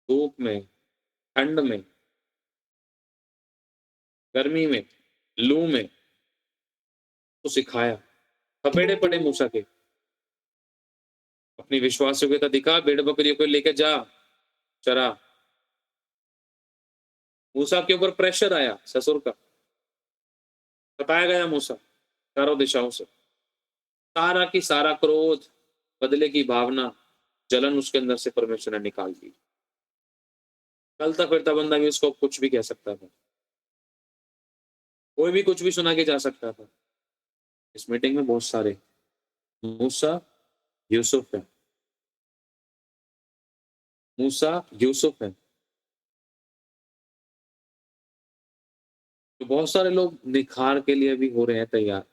धूप में, ठंड में, गर्मी में, लू में तो सिखाया। थपेड़े पड़े मूसा के, अपनी विश्वास योग्यता दिखा, भेड़ बकरियों को लेकर जा, चरा। मूसा के ऊपर प्रेशर आया ससुर का, सताया गया मूसा चारों दिशाओं से। सारा की सारा क्रोध, बदले की भावना, जलन उसके अंदर से परमेश्वर ने निकाल दी। चलता फिरता बंदा भी उसको कुछ भी कह सकता था, कोई भी कुछ भी सुना के जा सकता था। इस मीटिंग में बहुत सारे मूसा यूसुफ है, मूसा यूसुफ है। तो बहुत सारे लोग निखार के लिए भी हो रहे हैं तैयार,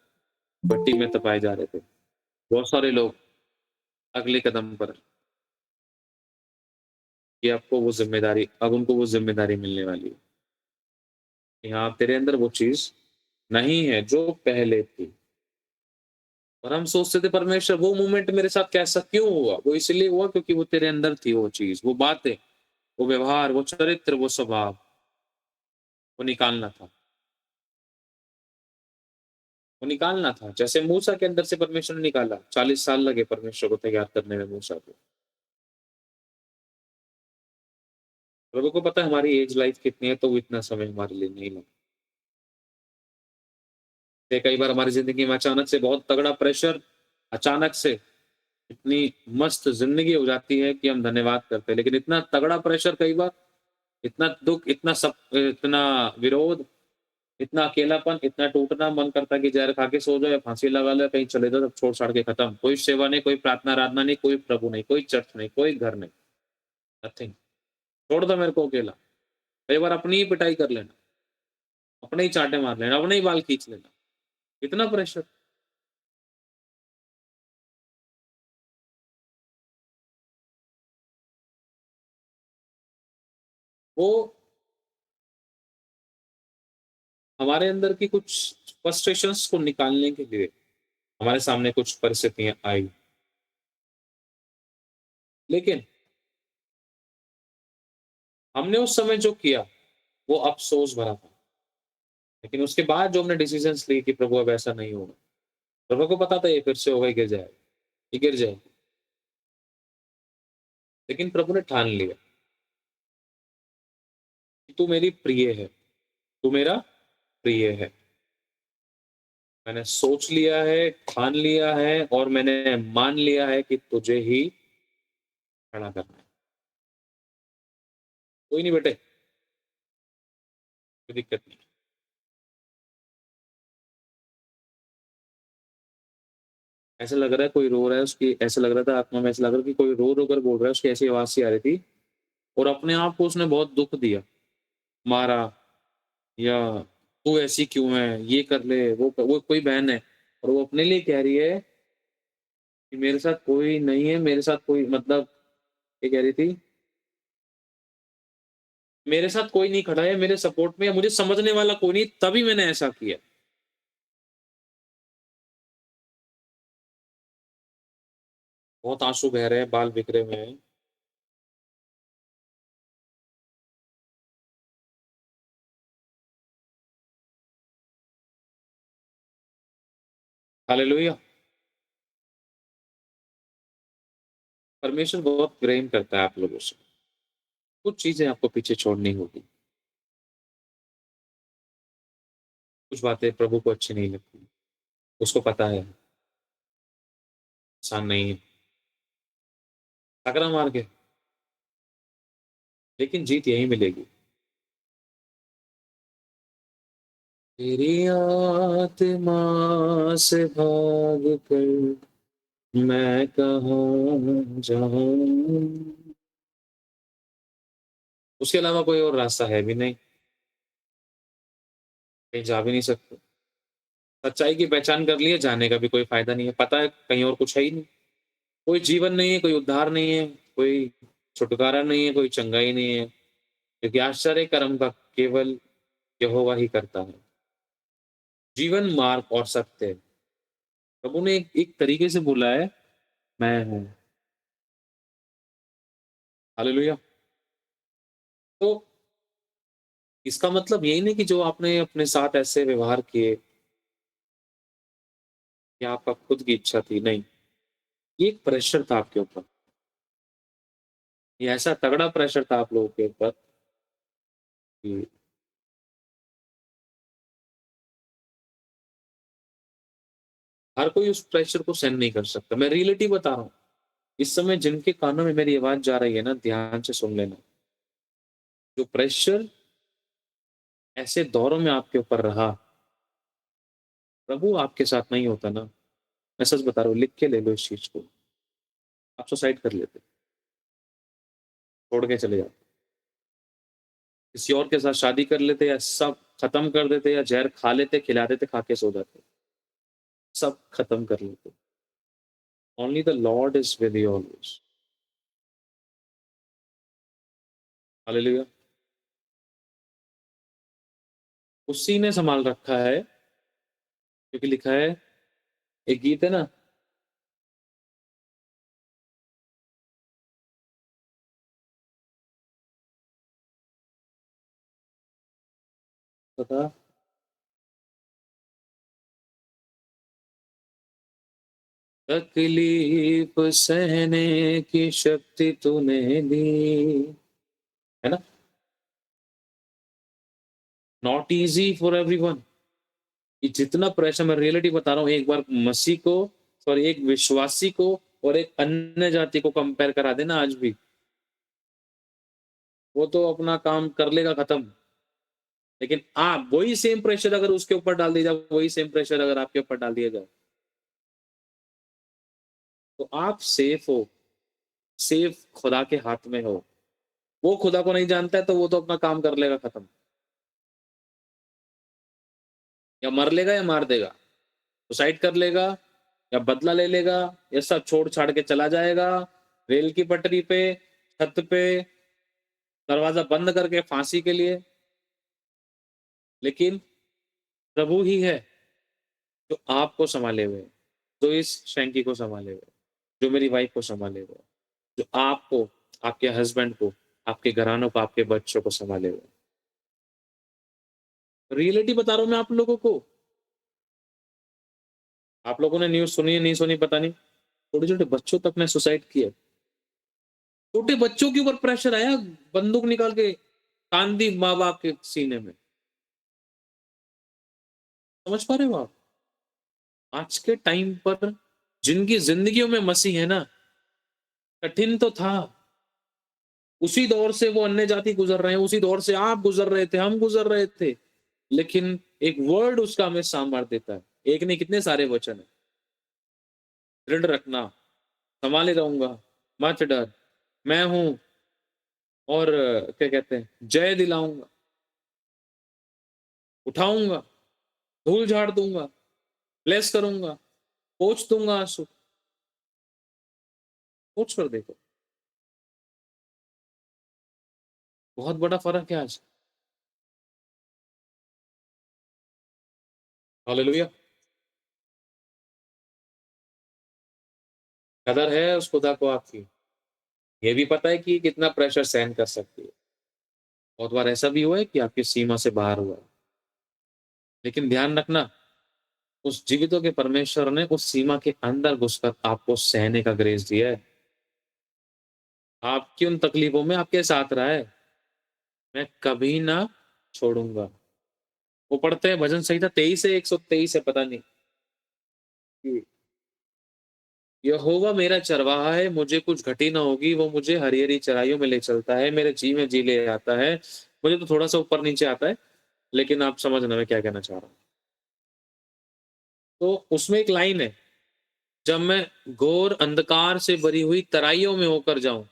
भट्टी में तपाए जा रहे थे। बहुत सारे लोग अगले कदम पर कि आपको वो जिम्मेदारी, अब उनको वो जिम्मेदारी मिलने वाली है कि हाँ तेरे अंदर वो चीज नहीं है जो पहले थी। और हम सोचते थे परमेश्वर वो मोमेंट मेरे साथ कैसा क्यों हुआ, वो इसलिए हुआ क्योंकि वो तेरे अंदर थी, वो चीज, वो बातें, वो व्यवहार, वो चरित्र, वो स्वभाव, वो निकालना था। वो निकालना था। जैसे मूसा के अंदर से परमेश्वर ने निकाला, 40 साल लगे परमेश्वर को तैयार करने में मूसा को। प्रभु को पता है हमारी एज लाइफ कितनी है, तो वो इतना समय हमारे लिए नहीं लगता। कई बार हमारी जिंदगी में अचानक से बहुत तगड़ा प्रेशर, अचानक से इतनी मस्त जिंदगी हो जाती है कि हम धन्यवाद करते हैं, लेकिन इतना तगड़ा प्रेशर कई बार, इतना दुख, इतना सब, इतना विरोध, इतना अकेलापन, इतना टूटना, मन करता है कि जहर खा के सो जाओ या फांसी लगा लो या कहीं चले जाओ, सब छोड़ छाड़ के खत्म। कोई सेवा नहीं, कोई प्रार्थना आराधना नहीं, कोई प्रभु नहीं, कोई चर्च नहीं, कोई घर नहीं, नथिंग। छोड़ दो मेरे को अकेला। कई बार अपनी ही पिटाई कर लेना, अपने ही चांटे मार लेना, अपने ही बाल खींच लेना। इतना प्रेशर। वो हमारे अंदर की कुछ फ्रस्ट्रेशंस को निकालने के लिए हमारे सामने कुछ परिस्थितियां आई, लेकिन हमने उस समय जो किया वो अफसोस भरा था। लेकिन उसके बाद जो हमने डिसीजंस लिए कि प्रभु अब ऐसा नहीं होगा, प्रभु को पता था ये फिर से होगा, ये गिर जाएगा, ये गिर जाएगा, लेकिन प्रभु ने ठान लिया कि तू मेरी प्रिय है, तू मेरा प्रिय है। मैंने सोच लिया है, ठान लिया है और मैंने मान लिया है कि तुझे ही खड़ा करना है। कोई नहीं बेटे, कोई दिक्कत नहीं। ऐसा लग रहा है कोई रो रहा है, उसकी ऐसा लग रहा था आत्मा में, ऐसा लग रहा है कि कोई रो रो कर बोल रहा है, उसकी ऐसी आवाज सी आ रही थी। और अपने आप को उसने बहुत दुख दिया, मारा, या तू ऐसी क्यों है, ये कर ले, वो कोई बहन है और वो अपने लिए कह रही है कि मेरे साथ कोई नहीं है, मेरे साथ कोई मतलब ये कह रही थी, मेरे साथ कोई नहीं खड़ा है मेरे सपोर्ट में या मुझे समझने वाला कोई नहीं, तभी मैंने ऐसा किया। बहुत आँसू बह रहे हैं, बाल बिखरे हुए हैं। हालेलुया! परमेश्वर बहुत प्रेम करता है आप लोगों से। कुछ चीज़ें आपको पीछे छोड़नी होगी। कुछ बातें प्रभु को अच्छी नहीं लगती। उसको पता है, आसान नहीं है। टकरा मार के, लेकिन जीत यहीं मिलेगी। तेरी आत्मा से भाग कर मैं कहाँ जाऊँ? उसके अलावा कोई और रास्ता है भी नहीं, कहीं जा भी नहीं सकते। सच्चाई की पहचान कर ली है, जाने का भी कोई फ़ायदा नहीं है। पता है कहीं और कुछ है ही नहीं। कोई जीवन नहीं है, कोई उद्धार नहीं है, कोई छुटकारा नहीं है, कोई चंगाई नहीं है, क्योंकि आश्चर्य कर्म का केवल यहोवा ही करता है। जीवन, मार्ग और सत्य। प्रभु ने एक तरीके से बोला है, मैं हूँ। हालेलुया! तो इसका मतलब यही नहीं कि जो आपने अपने साथ ऐसे व्यवहार किए, या आपका खुद की इच्छा थी, नहीं। ये एक प्रेशर था आपके ऊपर। ये ऐसा तगड़ा प्रेशर था आप लोगों के ऊपर कि हर कोई उस प्रेशर को सहन नहीं कर सकता। मैं रियलिटी बता रहा हूँ। इस समय जिनके कानों में मेरी आवाज़ जा रही है ना, ध्यान से सुन लेना। जो प्रेशर ऐसे दौरों में आपके ऊपर रहा, प्रभु आपके साथ नहीं होता ना, मैं सच बता रहा हूँ, लिख के ले लो इस चीज़ को। आप सुसाइड कर लेते, छोड़ के चले जाते। किसी और के साथ शादी कर लेते या सब खत्म कर देते या ज़हर खा लेते, खिला देते, खा के सो जाते। सब खत्म कर लेते। Only the Lord is with you always. Hallelujah! उसी ने सँभाल रखा है, क्योंकि लिखा है, एक गीत है ना, पता तकलीफ सहने की शक्ति तूने दी, है ना? Not easy for everyone. ये जितना प्रेशर, मैं रियलिटी बता रहा हूँ, एक बार मसीह को, सॉरी, एक विश्वासी को और एक अन्य जाति को कंपेयर करा देना आज भी, वो तो अपना काम कर लेगा खत्म। लेकिन आप वही सेम प्रेशर अगर उसके ऊपर डाल दिया जाए, वही सेम प्रेशर अगर आपके ऊपर डाल दिया जाए, तो आप सेफ हो, सेफ खुदा के हाथ में हो। वो खुदा को नहीं जानता है तो वो तो अपना काम कर लेगा खत्म, या मर लेगा या मार देगा, सुसाइड कर लेगा या बदला ले लेगा, या सब छोड़ छाड़ के चला जाएगा रेल की पटरी पे, छत पे, दरवाजा बंद करके फांसी के लिए। लेकिन प्रभु ही है जो आपको संभाले हुए है, जो इस शैंकी को संभाले हुए है, जो मेरी वाइफ को संभाले हुए है, जो आपको, आपके हस्बैंड को, आपके घरानों को, आपके बच्चों को संभाले हुए है। रियलिटी बता रहा हूं मैं आप लोगों को। आप लोगों ने न्यूज़ सुनी है, नहीं सुनी पता नहीं। छोटे-छोटे बच्चों तक ने सुसाइड किया। छोटे बच्चों के ऊपर प्रेशर आया, बंदूक निकाल के तान दी माँ-बाप के सीने में। समझ पा रहे हो आप? आज के टाइम पर जिनकी ज़िंदगियों में मसीह है ना, कठिन तो था। उसी दौर से वो अन्य जाति गुज़र रहे हैं, उसी दौर से आप गुज़र रहे थे, हम गुज़र रहे थे। लेकिन एक वर्ड उसका हमें सामर्थ्य देता है। एक नहीं, कितने सारे वचन हैं। दृढ़ रखना, संभाले रहूँगा, मत डर, मैं हूँ, और क्या कहते हैं, जय दिलाऊँगा। उठाऊंगा, धूल झाड़ दूंगा, ब्लेस करूंगा, पोंछ दूंगा आंसू। सोच कर देखो, बहुत बड़ा फर्क है आज। हालेलुया। कदर है उस खुदा को आपकी, ये भी पता है कि कितना प्रेशर सहन कर सकती है। बहुत बार ऐसा भी हुआ है कि आपकी सीमा से बाहर हुआ है, लेकिन ध्यान रखना, उस जीवितों के परमेश्वर ने उस सीमा के अंदर घुसकर आपको सहने का ग्रेस दिया है। आपकी उन तकलीफों में आपके साथ रहा है, मैं कभी ना छोड़ूंगा। वो पढ़ते हैं भजन संहिता 23 है, 123 है, पता नहीं कि यहोवा मेरा चरवाहा है, मुझे कुछ घटी ना होगी, वो मुझे हरी-हरी चराइयों में ले चलता है, मेरे जी में जी ले आता है। मुझे तो थोड़ा-सा ऊपर-नीचे आता है, लेकिन आप समझना मैं क्या कहना चाह रहा हूँ। तो उसमें एक लाइन है, जब मैं घोर अंधकार से भरी हुई तराइयों में होकर जाऊँ,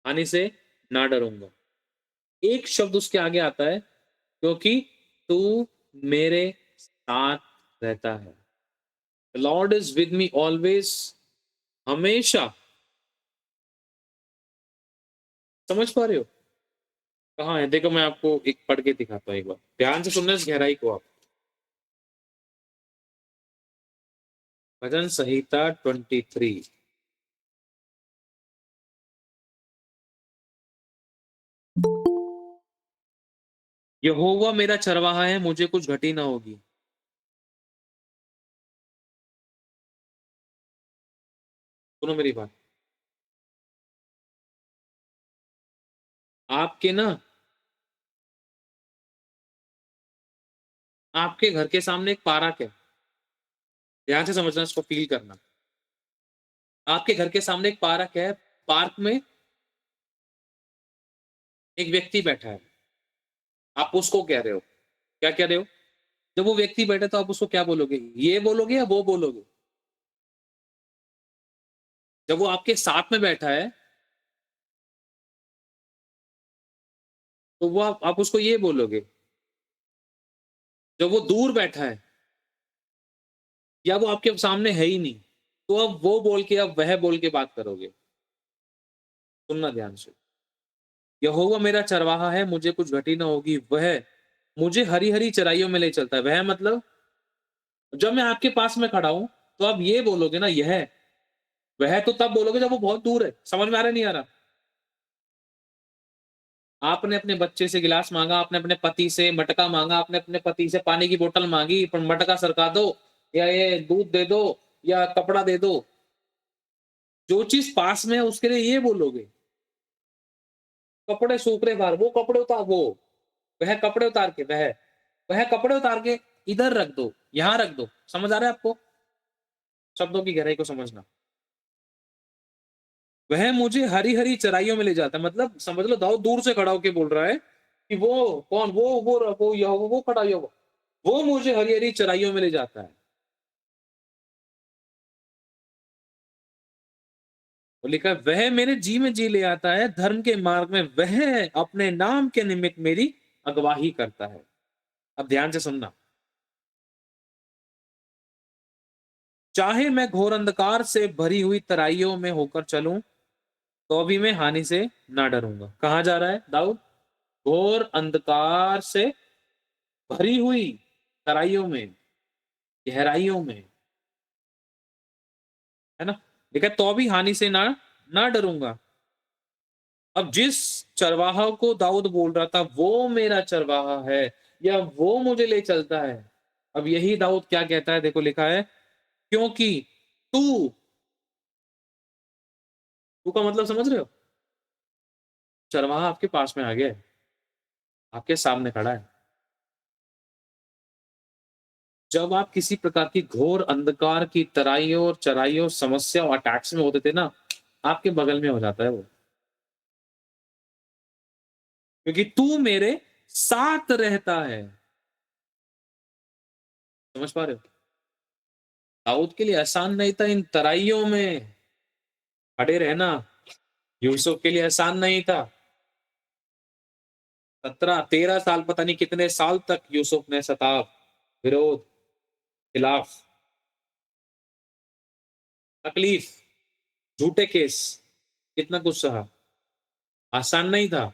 हानि से ना डरूँगा। एक शब्द उसके आगे आता है, क्योंकि तू मेरे साथ रहता है। The Lord is with me always, हमेशा। समझ पा रहे हो? कहाँ है? देखो मैं आपको एक पढ़ के दिखाता हूँ एक बार। ध्यान से सुनना इस गहराई को आप। भजन संहिता 23। यहोवा मेरा चरवाहा है, मुझे कुछ घटी ना होगी। सुनो मेरी बात। आपके ना आपके घर के सामने एक पार्क है। ध्यान से समझना, इसको फ़ील करना। आपके घर के सामने एक पार्क है, पार्क में एक व्यक्ति बैठा है। आप उसको कह रहे हो। क्या कह रहे हो? जब वो व्यक्ति बैठा है तो आप उसको क्या बोलोगे? ये बोलोगे या वो बोलोगे? जब वो आपके साथ में बैठा है, तो वो आप उसको ये बोलोगे। जब वो दूर बैठा है या वो आपके सामने है ही नहीं, तो अब वो बोल के अब वह बोल के बात करोगे। सुनना ध्यान से। यहोवा मेरा चरवाहा है, मुझे कुछ घटी ना होगी। वह मुझे हरी-हरी चराइयों में ले चलता है। वह मतलब जब मैं आपके पास में खड़ा हूँ, तो आप ये बोलोगे ना यह। वह तो तब बोलोगे जब वो बहुत दूर है। समझ में आ रहा है, नहीं आ रहा? आपने अपने बच्चे से गिलास माँगा, आपने अपने पति से मटका माँगा, आपने अपने पति से पानी की बोतल माँगी, पर मटका सरका दो या ये दूध दे दो या कपड़ा दे दो। जो चीज़ पास में है उसके लिए ये बोलोगे। कपड़े सूख रहे बाहर, वो कपड़े उतार वो, वह कपड़े उतार के वह कपड़े उतार के इधर रख दो, यहाँ रख दो। समझ आ रहा है आपको? शब्दों की गहराई को समझना। वह मुझे हरी-हरी चराइयों में ले जाता है, मतलब समझ लो दाऊद दूर से खड़ा होके बोल रहा है कि वो कौन? वो यहोवा, वो खड़ा यहोवा, वो मुझे हरी-हरी चराइयों में ले जाता है। और लिखा है वह मेरे जी में जी ले आता है, धर्म के मार्ग में वह अपने नाम के निमित्त मेरी अगवाही करता है। अब ध्यान से सुनना। चाहे मैं घोर अंधकार से भरी हुई तराइयों में होकर चलूं, तो भी मैं हानि से ना डरूंगा। कहाँ जा रहा है दाऊद? घोर अंधकार से भरी हुई तराइयों में, गहराइयों में, है ना? देखा, तो भी हानि से ना ना डरूंगा। अब जिस चरवाहा को दाऊद बोल रहा था वो मेरा चरवाहा है या वो मुझे ले चलता है, अब यही दाऊद क्या कहता है, देखो लिखा है, क्योंकि तू तू का मतलब समझ रहे हो? चरवाहा आपके पास में आ गया है, आपके सामने खड़ा है। जब आप किसी प्रकार की घोर अंधकार की तराइयों और चराइयों, समस्या और अटैक्स में होते थे ना, आपके बगल में हो जाता है वो, क्योंकि तू मेरे साथ रहता है। समझ पा रहे हो? दाऊद के लिए आसान नहीं था इन तराइयों में खड़े रहना। यूसुफ के लिए आसान नहीं था। 13 साल, पता नहीं कितने साल तक यूसुफ ने सताव, विरोध, खिलाफ, तकलीफ, झूठे केस, कितना कुछ सहा, आसान नहीं था।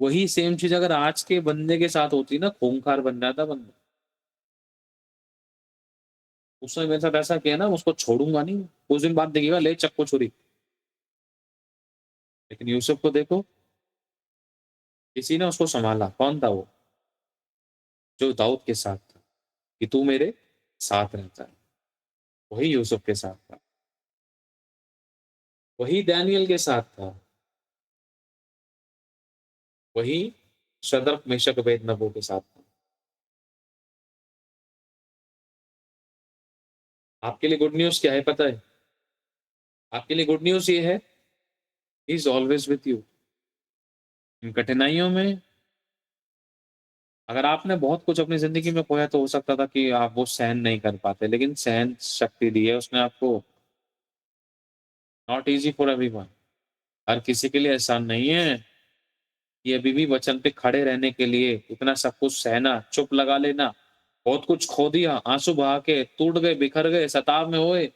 वही सेम चीज अगर आज के बंदे के साथ होती ना, खूंखार बन जाता बंदा। उसने मेरे साथ ऐसा किया ना, उसको छोड़ूंगा नहीं, कुछ दिन बाद देखिएगा ले चक्कू छुरी। लेकिन यूसुफ को देखो, किसी ने उसको संभाला। कौन था वो? जो दाऊद के साथ था, कि तू मेरे साथ रहता है, वही यूसुफ के साथ था, वही दानियल के साथ था, वही शद्रक मेशक अबेदनगो के साथ था। आपके लिए गुड न्यूज क्या है पता है? आपके लिए गुड न्यूज ये है, he is always with you. इन कठिनाइयों में अगर आपने बहुत कुछ अपनी जिंदगी में खोया तो हो सकता था कि आप वो सहन नहीं कर पाते, लेकिन सहन शक्ति दी है उसने आपको। नॉट इजी फॉर एवरीवन, हर किसी के लिए आसान नहीं है। ये अभी भी वचन पे खड़े रहने के लिए इतना सब कुछ सहना, चुप लगा लेना, बहुत कुछ खो दिया, आंसू बहा के, टूट गए, बिखर गए, सताव में होए,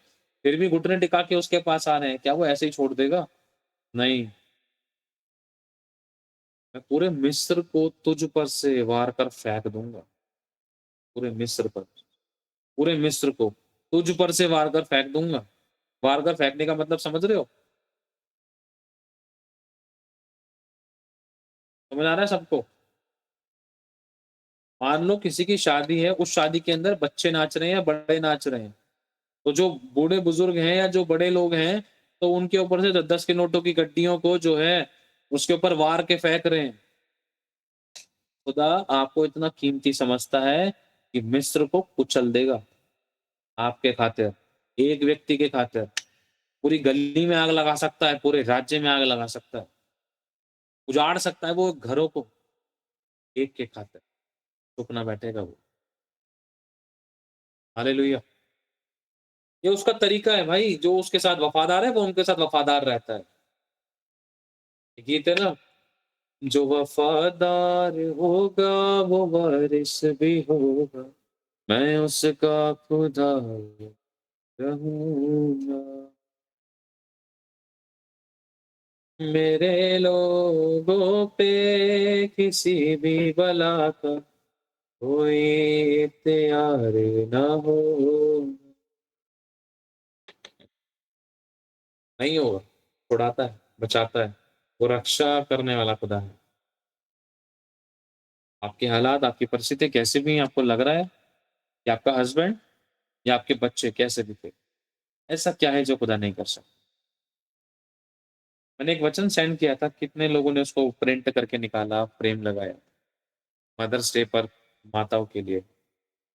फिर भी घुटने टिका के उसके पास आ रहे हैं, क्या वो ऐसे ही छोड़ देगा? नहीं। मैं पूरे मिस्र को तुझ पर से वार कर फेंक दूंगा। पूरे मिस्र पर, पूरे मिस्र को तुझ पर से वार कर फेंक दूंगा। वार कर फेंकने का मतलब समझ रहे हो? समझ आ रहा है सबको? मान लो किसी की शादी है, उस शादी के अंदर बच्चे नाच रहे हैं या बड़े नाच रहे हैं, तो जो बूढ़े बुजुर्ग हैं या जो बड़े लोग हैं, तो उनके ऊपर से 10 के नोटों की गड्डियों को जो है उसके ऊपर वार के फेंक रहे हैं। खुदा आपको इतना कीमती समझता है कि मिस्र को कुचल देगा आपके खातिर, एक व्यक्ति के खातिर। पूरी गली में आग लगा सकता है, पूरे राज्य में आग लगा सकता है, उजाड़ सकता है वो घरों को, एक के खातिर। चुप ना बैठेगा वो। हालेलुया। ये उसका तरीका है भाई, जो उसके साथ वफादार है वो उनके साथ वफादार रहता है। एक गीत है ना, जो वफादार होगा वो वारिस भी होगा, मैं उसका खुदा रहूंगा। मेरे लोगों पे किसी भी बला का कोई इख्तियार ना हो। नहीं होगा। छुड़ाता है, बचाता है, वो रक्षा करने वाला खुदा है। आपके हालात, आपकी परिस्थिति कैसे भी आपको लग रहा है कि आपका हस्बैंड या आपके बच्चे कैसे भी थे, ऐसा क्या है जो खुदा नहीं कर सकता? मैंने एक वचन सेंड किया था, कितने लोगों ने उसको प्रिंट करके निकाला, फ्रेम लगाया मदर्स डे पर माताओं के लिए?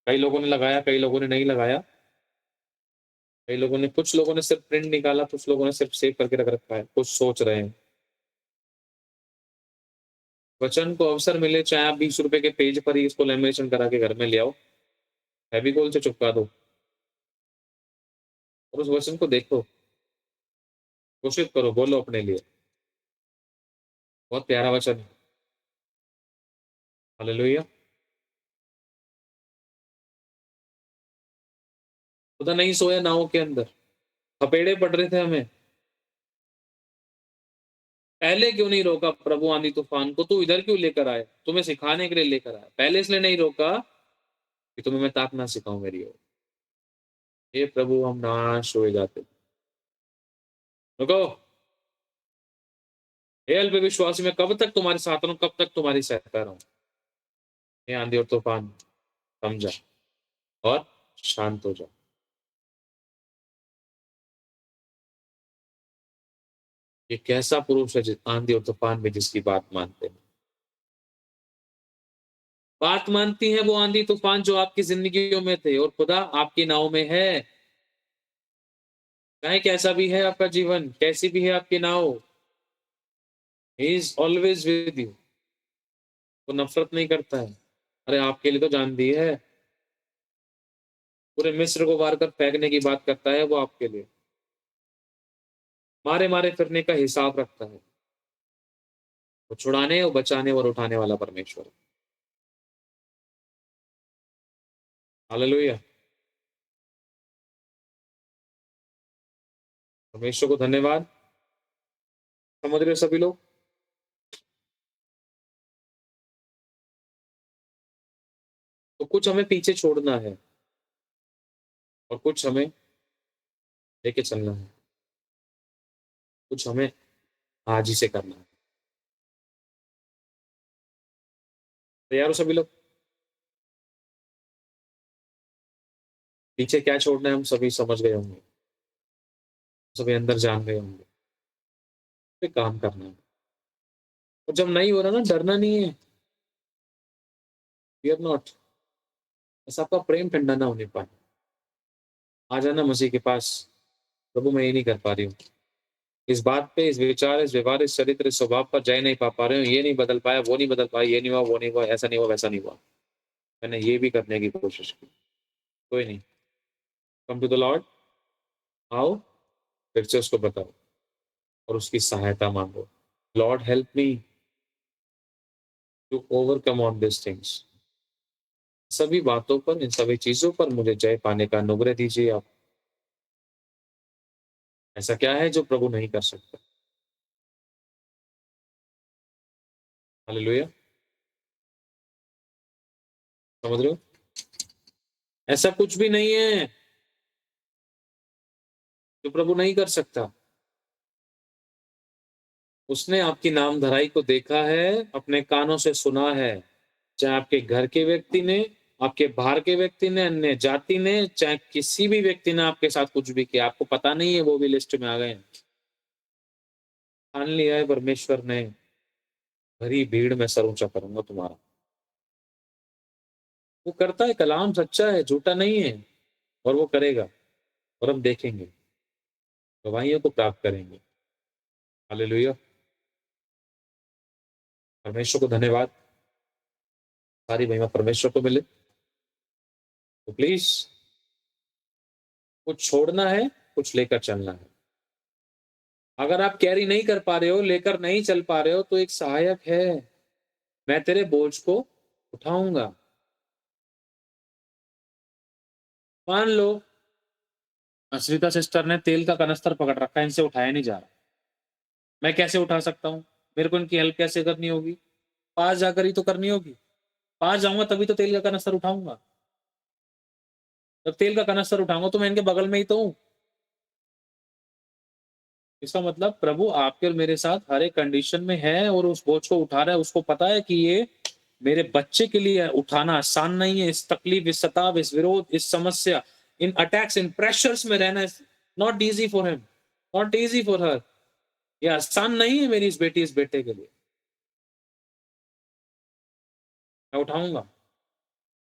कई लोगों ने लगाया, कई लोगों ने नहीं लगाया। कई लोगों ने, कुछ लोगों ने सिर्फ प्रिंट निकाला, कुछ लोगों ने सिर्फ सेव करके रख रखा है, कुछ सोच रहे हैं। वचन को अवसर मिले, चाहे आप 20 रुपए के पेज पर ही इसको लेमिनेशन करा के घर में ले आओ, फेविकोल से चिपका दो और उस वचन को देखो, घोषित करो, बोलो अपने लिए। बहुत प्यारा वचन है। हालेलुया। खुदा नहीं सोया नाव के अंदर, थपेड़े पड़ रहे थे हमें, पहले क्यों नहीं रोका प्रभु आंधी तूफान को? तू इधर क्यों लेकर आए? तुम्हें सिखाने के लिए लेकर आया, पहले इसलिए नहीं रोका कि तुम्हें मैं ताकना सिखाऊं मेरी ओर। हे प्रभु, हम नाश हो जाते। रुको। हे अल्प विश्वासी, मैं कब तक तुम्हारे साथ रहूं, कब तक तुम्हारी सहता रहूं? हे आंधी और तूफान, समझा और शांत हो जाओ। ये कैसा पुरुष है आंधी और तूफान में जिसकी बात मानते हैं? बात मानती है वो आंधी तूफान जो आपकी जिंदगियों में थे, और खुदा आपकी नाव में है। चाहे कैसा भी है आपका जीवन, कैसी भी है आपकी नाव, he is always with you. वो नफरत नहीं करता है। अरे आपके लिए तो जान दी है, पूरे मिस्र को मार कर फेंकने की बात करता है वो आपके लिए। मारे मारे फिरने का हिसाब रखता है। वो छुड़ाने और बचाने और उठाने वाला परमेश्वर है। हालेलुया। परमेश्वर को धन्यवाद। समझ रहे हो सभी लोग? तो कुछ हमें पीछे छोड़ना है और कुछ हमें लेके चलना है, कुछ हमें आज ही से करना है। तैयार हो सभी लोग? पीछे क्या छोड़ना है हम सभी समझ गए होंगे, सभी अंदर जान गए होंगे। फिर काम करना है। और जब नहीं हो रहा ना, डरना नहीं है। Fear not। बस आपका प्रेम ठंडा ना होने पाए। आ जाना मसीह के पास, प्रभु मैं ये नहीं कर पा रही हूँ, इस बात पे, इस विचार, इस व्यवहार, इस चरित्र, इस स्वभाव पर जय नहीं पा रहे हूँ, ये नहीं बदल पाया, वो नहीं बदल पाया, ये नहीं हुआ, वो नहीं हुआ, ऐसा नहीं हुआ, वैसा नहीं हुआ, मैंने ये भी करने की कोशिश की, कोई नहीं। कम टू द लॉर्ड, आओ, फिर से उसको बताओ और उसकी सहायता मांगो। Lord help me to overcome on this things. सभी बातों पर, इन सभी चीजों पर मुझे जय पाने का अनुग्रह दीजिए आप। ऐसा क्या है जो प्रभु नहीं कर सकता? हालेलुया। समझ रहे हो? ऐसा कुछ भी नहीं है जो प्रभु नहीं कर सकता। उसने आपकी नाम धराई को देखा है, अपने कानों से सुना है, चाहे आपके घर के व्यक्ति ने, आपके बाहर के व्यक्ति ने, अन्य जाति ने, चाहे किसी भी व्यक्ति ने आपके साथ कुछ भी किया, आपको पता नहीं है, वो भी लिस्ट में आ गए हैं। ठान लिया है परमेश्वर ने, भरी भीड़ में सर ऊंचा करूंगा तुम्हारा। वो करता है, कलाम सच्चा है, झूठा नहीं है, और वो करेगा, और हम देखेंगे, गवाहियों को प्राप्त करेंगे। हालेलुया। परमेश्वर को धन्यवाद। सारी महिमा परमेश्वर को मिले। तो प्लीज कुछ छोड़ना है, कुछ लेकर चलना है। अगर आप कैरी नहीं कर पा रहे हो, लेकर नहीं चल पा रहे हो, तो एक सहायक है, मैं तेरे बोझ को उठाऊंगा। मान लो अश्रिता सिस्टर ने तेल का कनस्तर पकड़ रखा है, इनसे उठाया नहीं जा रहा, मैं कैसे उठा सकता हूँ? मेरे को इनकी हेल्प कैसे करनी होगी? पास जाकर ही तो करनी होगी। पास जाऊंगा तभी तो तेल का कनस्तर उठाऊंगा। जब तेल का कनस्तर उठाऊंगा तो मैं इनके बगल में ही तो हूँ। इसका मतलब प्रभु आपके और मेरे साथ हर एक कंडीशन में है और उस बोझ को उठा रहा है। उसको पता है कि ये मेरे बच्चे के लिए उठाना आसान नहीं है। इस तकलीफ, इस सताव, इस विरोध, इस समस्या, इन अटैक्स, इन प्रेशर्स में रहना not easy for him, not easy for her. ये आसान नहीं है मेरी इस बेटी, इस बेटे के लिए। मैं उठाऊंगा।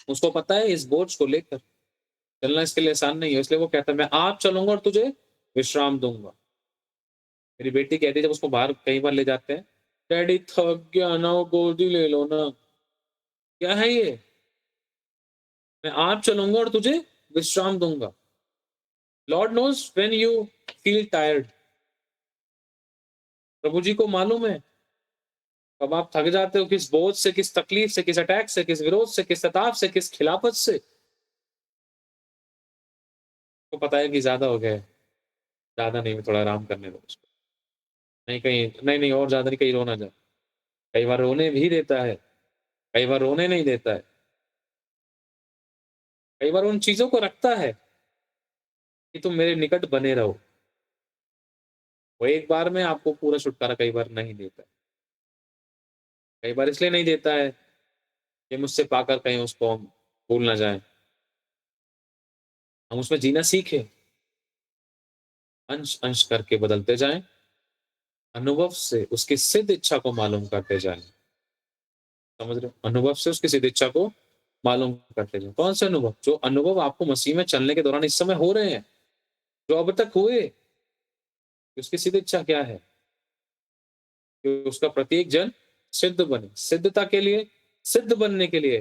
उसको पता है इस बोझ को लेकर चलना इसके लिए आसान नहीं है, इसलिए वो कहता है मैं आप चलूंगा और तुझे विश्राम दूंगा। मेरी बेटी कहती है जब उसको बाहर कई बार ले जाते हैं, डैडी थक गया ना, वो गोदी ले लो ना। क्या है ये? मैं आप चलूंगा और तुझे विश्राम दूंगा। Lord knows when you feel tired. प्रभु जी को मालूम है कब आप थक जाते हो, किस बोझ से, किस तकलीफ से, किस अटैक से, किस विरोध से, किस सताव से, किस खिलाफत से। को पता है कि ज्यादा हो गया है, ज्यादा नहीं, मैं थोड़ा आराम करने दो उसको। नहीं कहीं, नहीं नहीं, और ज्यादा नहीं, कहीं रोना जाए। कई बार रोने भी देता है, कई बार रोने नहीं देता है, कई बार उन चीजों को रखता है कि तुम मेरे निकट बने रहो। वो एक बार में आपको पूरा छुटकारा कई बार नहीं देता है। कई बार इसलिए नहीं देता है कि मुझसे पाकर कहीं उसको हम भूल ना जाए, हम उसमें जीना सीखे, अंश अंश करके बदलते जाएं, अनुभव से उसकी सिद्ध इच्छा को मालूम करते जाएं। समझ रहे हो? अनुभव से उसकी सिद्ध इच्छा को मालूम करते जाएं। कौन से अनुभव? जो अनुभव आपको मसीह में चलने के दौरान इस समय हो रहे हैं, जो अब तक हुए। उसकी सिद्ध इच्छा क्या है? कि उसका प्रत्येक जन सिद्ध बने। सिद्धता के लिए, सिद्ध बनने के लिए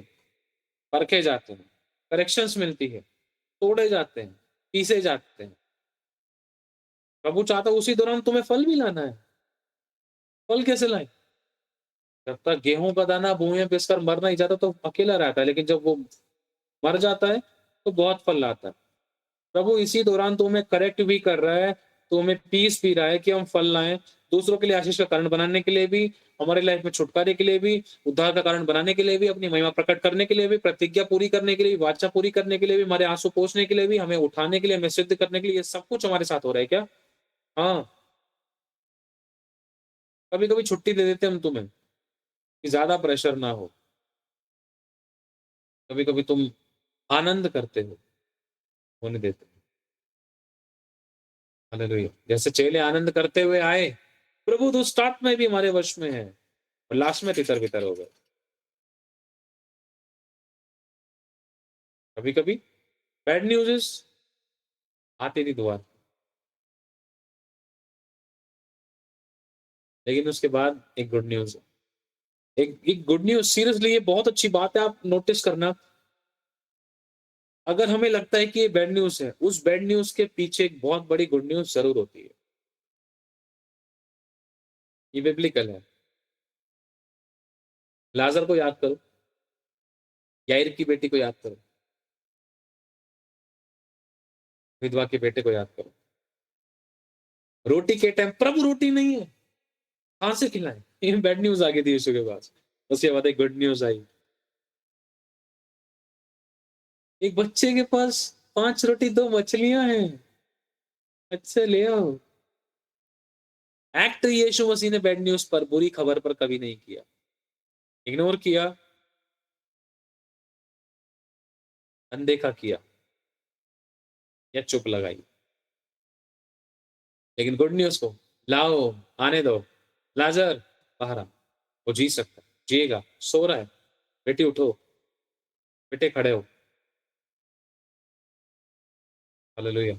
परखे जाते हैं, करेक्शंस मिलती है, तोड़े जाते हैं, पीसे जाते हैं। प्रभु चाहता है उसी दौरान तुम्हें फल भी लाना है। फल कैसे लाए? जब तक गेहूं का दाना भूमि में पिसकर मर नहीं जाता तो अकेला रहता है, लेकिन जब वो मर जाता है तो बहुत फल लाता है। प्रभु इसी दौरान तो हमें करेक्ट भी कर रहा है, तो हमें पीस भी रहा है कि हम फल लाएं, दूसरों के लिए आशीष का कारण बनाने के लिए भी, हमारे लाइफ में छुटकारे के लिए भी, उद्धार का कारण बनाने के लिए भी, अपनी महिमा प्रकट करने के लिए भी, प्रतिज्ञा पूरी करने के लिए भी, वाचा पूरी करने के लिए भी, हमारे आंसू पोंछने के लिए भी, हमें उठाने के लिए, हमें सिद्ध करने के लिए, ये सब कुछ हमारे साथ हो रहा है क्या? हाँ। कभी कभी छुट्टी दे देते हम तुम्हें कि ज्यादा प्रेशर ना हो, कभी कभी तुम आनंद करते हो, होने देते हो। हालेलुया। जैसे चेले आनंद करते हुए आए, प्रभु तो स्टार्ट में भी हमारे वश में है और लास्ट में तितर बितर हो गए। कभी कभी बैड न्यूज़ आती थी दोबारा, लेकिन उसके बाद एक गुड न्यूज़ है। एक गुड न्यूज़, सीरियसली ये बहुत अच्छी बात है, आप नोटिस करना। अगर हमें लगता है कि ये बैड न्यूज़ है, उस बैड न्यूज़ के पीछे एक बहुत बड़ी गुड न्यूज़ ज़रूर होती है। ये बिब्लिकल है। लाज़र को याद करो, याईर की बेटी को याद करो, विधवा के बेटे को याद करो। रोटी के टाइम प्रभु रोटी नहीं है, कहाँ से खिलाएं? ये बैड न्यूज़ आ गई थी यीशु के पास। उसके बाद एक गुड न्यूज़ आई। एक बच्चे के पास 5 रोटी 2 मछलियां हैं, अच्छा ले आओ। एक्ट यीशु मसीह ने बैड न्यूज़ पर, बुरी खबर पर कभी नहीं किया, इग्नोर किया, अनदेखा किया या चुप लगाई। लेकिन गुड न्यूज़ को लाओ, आने दो, लाज़र बाहर आ, वो जी सकता है, जिएगा, सो रहा है, बेटी उठो, बेटे खड़े हो। हालेलुया।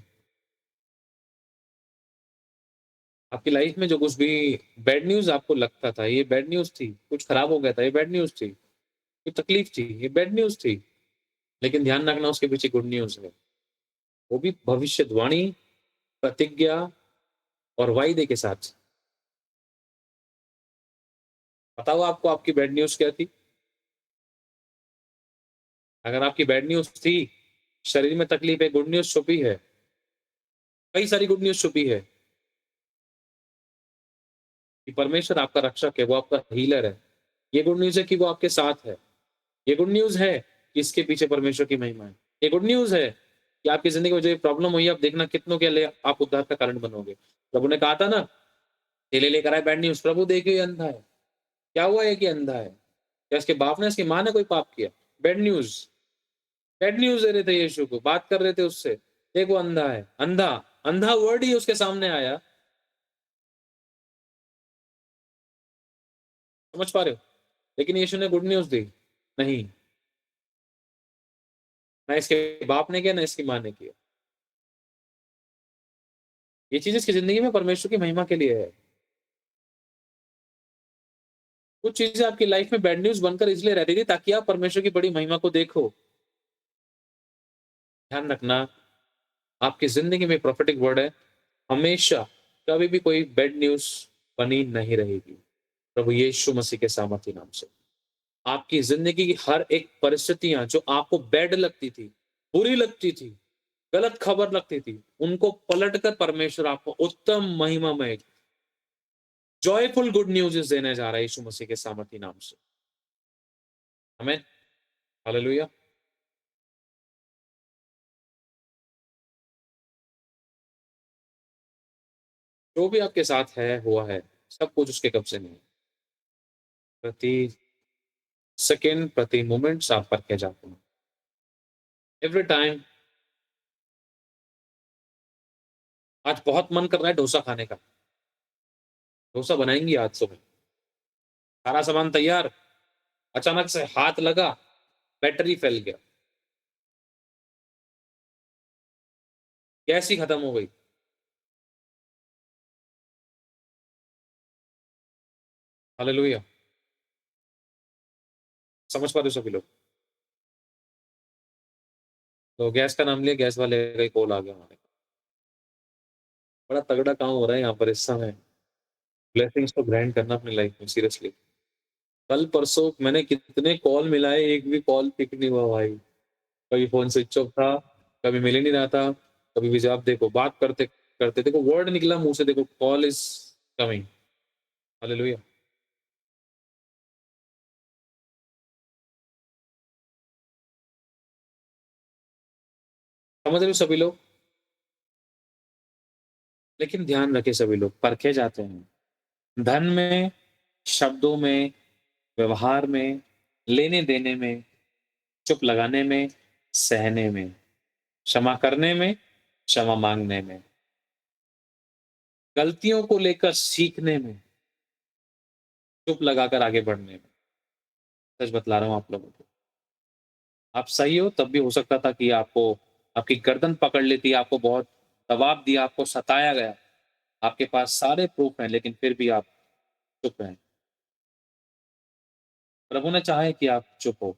आपकी लाइफ में जो कुछ भी बैड न्यूज़ आपको लगता था, ये बैड न्यूज़ थी, कुछ खराब हो गया था, ये बैड न्यूज़ थी, कोई तकलीफ थी, ये बैड न्यूज़ थी, लेकिन ध्यान रखना उसके पीछे गुड न्यूज़ है। वो भी भविष्यवाणी, प्रतिज्ञा और वायदे के साथ। पता हो आपको आपकी बैड न्यूज़ क्या थी? अगर आपकी बैड न्यूज़ थी, शरीर में तकलीफ है, गुड न्यूज़ छुपी है, कई सारी गुड न्यूज़ छुपी है कि परमेश्वर आपका रक्षक है, वो आपका हीलर है। ये गुड न्यूज़ है कि वो आपके साथ है। ये गुड न्यूज़ है कि इसके पीछे परमेश्वर की महिमा है। ये गुड न्यूज़ है कि आपकी ज़िंदगी में जो ये प्रॉब्लम हुई है, आप देखना कितनों के लिए आप उद्धार का कारण बनोगे। प्रभु ने कहा था ना, चेले लेकर आए बैड न्यूज़, प्रभु देखिए ये अंधा है। क्या हुआ है कि अंधा है? क्या इसके बाप ने, इसकी माँ ने कोई पाप किया? बैड न्यूज़, बैड न्यूज़ दे रहे थे यीशु को, बात कर रहे थे उससे, देख वो अंधा है। अंधा, अंधा वर्ड ही उसके सामने आया। समझ पा रहे हो? लेकिन यीशु ने गुड न्यूज़ दी, नहीं, ना इसके बाप ने किया, ना इसकी माँ ने किया। ये चीज़ इसकी ज़िंदगी में परमेश्वर की महिमा के लिए है। कुछ चीज़ें आपकी लाइफ में बैड न्यूज़ बनकर इसलिए रहती थी ताकि आप परमेश्वर की बड़ी महिमा को देखो। ध्यान रखना, आपकी ज़िंदगी में प्रोफेटिक वर्ड है, हमेशा कभी भी कोई बैड न्यूज़ बनी नहीं रहेगी। प्रभु यीशु मसीह के सामर्थी नाम से। आपकी ज़िंदगी की हर एक परिस्थितियाँ जो आपको बैड लगती थी, बुरी लगती थी, गलत खबर लगती थी, उनको पलटकर परमेश्वर आपको उत्तम महिमामय जॉयफुल गुड न्यूज़ देने जा रहा है यीशु मसीह के सामर्थी नाम से। आमीन। हालेलुया। जो भी आपके साथ है, हुआ है, सब कुछ उसके कब्ज़े में है। प्रति सेकंड, प्रति मोमेंट्स आप परखे जाते हैं। Every time. आज बहुत मन कर रहा है डोसा खाने का। डोसा बनाएँगी आज सुबह। सारा सामान तैयार, अचानक से हाथ लगा, बैटरी फैल गया, गैस ही खत्म हो गई। हालेलुया। समझ पा रहे हो सभी लोग? तो गैस का नाम लिया, गैस वाले का ही कॉल आ गया हमारे। बड़ा तगड़ा काम हो रहा है यहाँ पर इस समय। ब्लेसिंग्स को ग्राइंड करना अपनी लाइफ में सीरियसली। कल परसों मैंने कितने कॉल मिलाए, एक भी कॉल पिक नहीं हुआ भाई। कभी फ़ोन स्विच ऑफ था, कभी मिल ही नहीं रहा था, कभी बिज़ी। आप देखो बात करते देखो वर्ड निकला मुँह से, देखो कॉल इज़ कमिंग। हालेलुया। समझ रहे हो सभी लोग? लेकिन ध्यान रखें सभी लोग, परखे जाते हैं। धन में, शब्दों में, व्यवहार में, लेने-देने में, चुप लगाने में, सहने में, क्षमा करने में, क्षमा माँगने में, गलतियों को लेकर सीखने में, चुप लगाकर आगे बढ़ने में। सच बतला रहा हूँ आप लोगों को। आप सही हो तब भी हो सकता था कि आपको आपकी गर्दन पकड़ ली थी, आपको बहुत दबाव दिया, आपको सताया गया। आपके पास सारे प्रूफ़ हैं लेकिन फिर भी आप चुप हैं। प्रभु ने चाहा है कि आप चुप हो।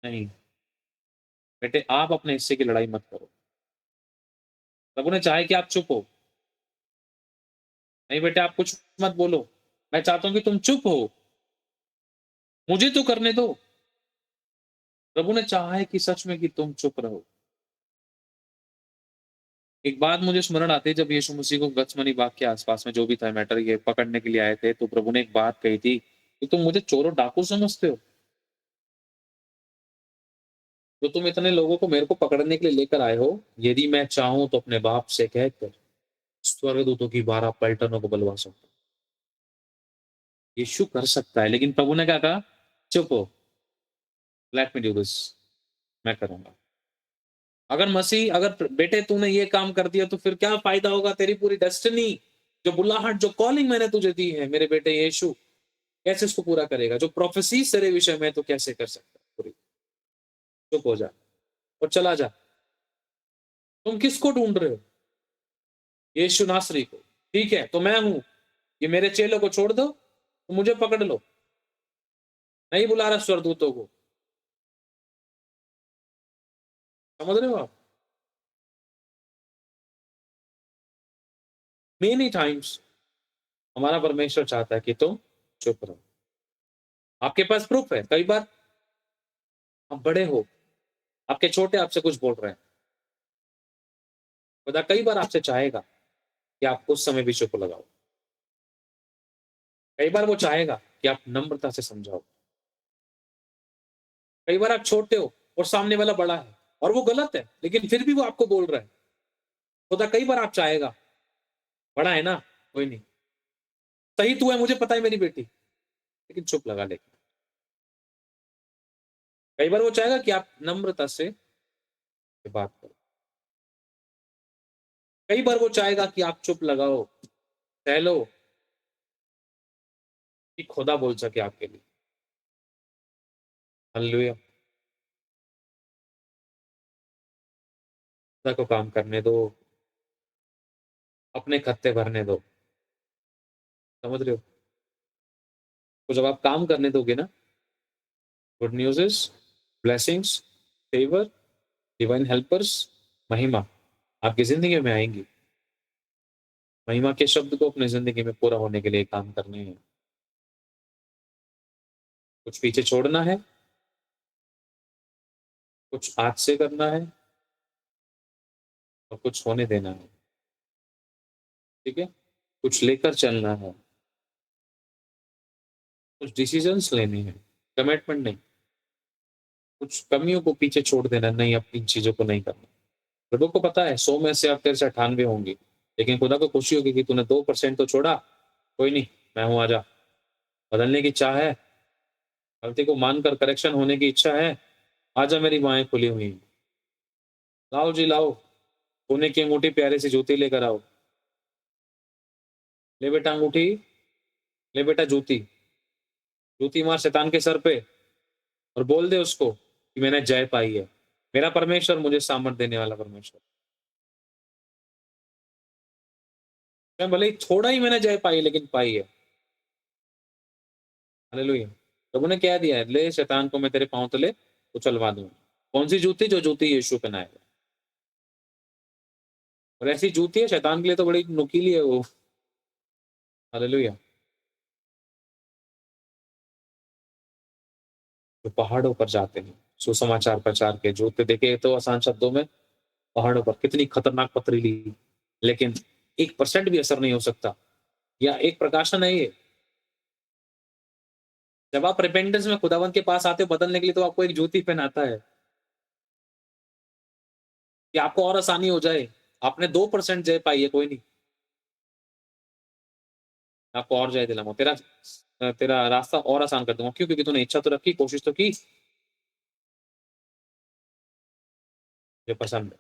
नहीं, बेटे आप अपने हिस्से की लड़ाई मत करो। प्रभु ने चाहा है कि आप चुप हो। नहीं बेटे आप कुछ मत बोलो। मैं चाहता हूँ कि तुम चुप हो। मुझे तो करने दो। प्रभु ने चाहा है कि सच में कि तुम चुप रहो। एक बात मुझे स्मरण आती है जब यीशु मसीह को गत्समनी बाग के आस-पास में जो भी था मैटर ये पकड़ने के लिए आए थे, तो प्रभु ने एक बात कही थी कि तुम मुझे चोर और डाकू समझते हो? तो तुम इतने लोगों को मेरे को पकड़ने के लिए लेकर आए हो, यदि मैं चाहूँ तो अपने बाप से कहकर स्वर्गदूतों की 12 पलटनों को बुलवा सकता हूँ। यीशु कर सकता है, लेकिन प्रभु ने क्या कहा? चुप हो, लेट मी डू दिस, मैं करूँगा। अगर बेटे तूने ये काम कर दिया तो फिर क्या फ़ायदा होगा? तेरी पूरी डेस्टिनी, जो बुलाहट, जो कॉलिंग मैंने तुझे दी है मेरे बेटे यीशु, कैसे उसको पूरा करेगा? जो प्रोफेसीज़ तेरे विषय में है, तो कैसे कर सकता है पूरी? चुप हो जा और चला जा। तुम किसको ढूँढ रहे हो? यीशु नासरी को। ठीक है, तो मैं हूँ। ये मेरे चेलों को छोड़ दो, तो मुझे पकड़ लो। नहीं बुला रहा स्वर्गदूतों को। समझ रहे हो आप? मेनी टाइम्स हमारा परमेश्वर चाहता है कि तुम चुप रहो। आपके पास प्रूफ है। कई बार आप बड़े हो, आपके छोटे आपसे कुछ बोल रहे हैं। खुदा कई बार आपसे चाहेगा कि आप उस समय भी चुप लगाओ। कई बार वो चाहेगा कि आप नम्रता से समझाओ। कई बार आप छोटे हो और सामने वाला बड़ा है और वो गलत है, लेकिन फिर भी वो आपको बोल रहा है। खुदा कई बार आप चाहेगा, बड़ा है ना, कोई नहीं। सही तू है, मुझे पता है मेरी बेटी, लेकिन चुप लगा लेकिन। कई बार वो चाहेगा कि आप नम्रता से बात करो। कई बार वो चाहेगा कि आप चुप लगाओ, सह लो, कि खुदा बोल सके आपके लिए। हालेलुया। खुदा को काम करने दो, अपने खत्ते भरने दो। समझ रहे हो? तो जब आप काम करने दोगे ना, good news is blessings, favour, divine helpers, महिमा आपकी ज़िंदगी में आएँगी। महिमा के शब्द को अपनी ज़िंदगी में पूरा होने के लिए काम करने हैं। कुछ पीछे छोड़ना है, कुछ आज से करना है और कुछ होने देना है। ठीक है? कुछ लेकर चलना है, कुछ डिसीज़न्स लेने हैं, कमिटमेंट नहीं। कुछ कमियों को पीछे छोड़ देना, नहीं अब इन चीज़ों को नहीं करना। प्रभु को पता है 100 में से अब तेरे से 98 होंगी, लेकिन खुदा को खुशी होगी कि तूने 2% तो छोड़ा, कोई नहीं, मैं हूँ आजा। बदलने की चाह है, गलती को मानकर करेक्शन होने की इच्छा है, आजा मेरी बाहें खुली हुई हैं। लाओ जी लाओ, सोने की अंगूठी प्यारी सी जूती लेकर आओ। ले बेटा अंगूठी, ले बेटा जूती, जूती मार शैतान के सर पे और बोल दे उसको कि मैंने जय पाई है। मेरा परमेश्वर मुझे सामर्थ देने वाला परमेश्वर। मैं भले ही थोड़ा ही मैंने जय पाई है, लेकिन पाई है। हालेलुया। प्रभु ने क्या दिया है? ले शैतान को मैं तेरे पाँव तले उछलवा दूँ। कौन-सी जूती? जो जूती यीशु पहनाएगा। और ऐसी जूती है शैतान के लिए तो बड़ी नुकीली है वो। हालेलुया। जो पहाड़ों पर जाते हैं सुसमाचार प्रचार के, जो देखे तो आसान शब्दों में पहाड़ों पर कितनी खतरनाक पथरीली, लेकिन 1% भी असर नहीं हो सकता, या एक प्रकाशन है ये। जब आप रिपेंटेंस में खुदावंत के पास आते हो बदलने के लिए, तो आपको एक ज्योति पहनाता है कि आपको और आसानी हो जाए। आपने 2% जय पाई है, कोई नहीं, आपको और जय दिलाऊंगा, तेरा रास्ता और आसान कर दूंगा। क्यों? क्योंकि तूने इच्छा तो रखी, कोशिश तो की, जो पसंद है।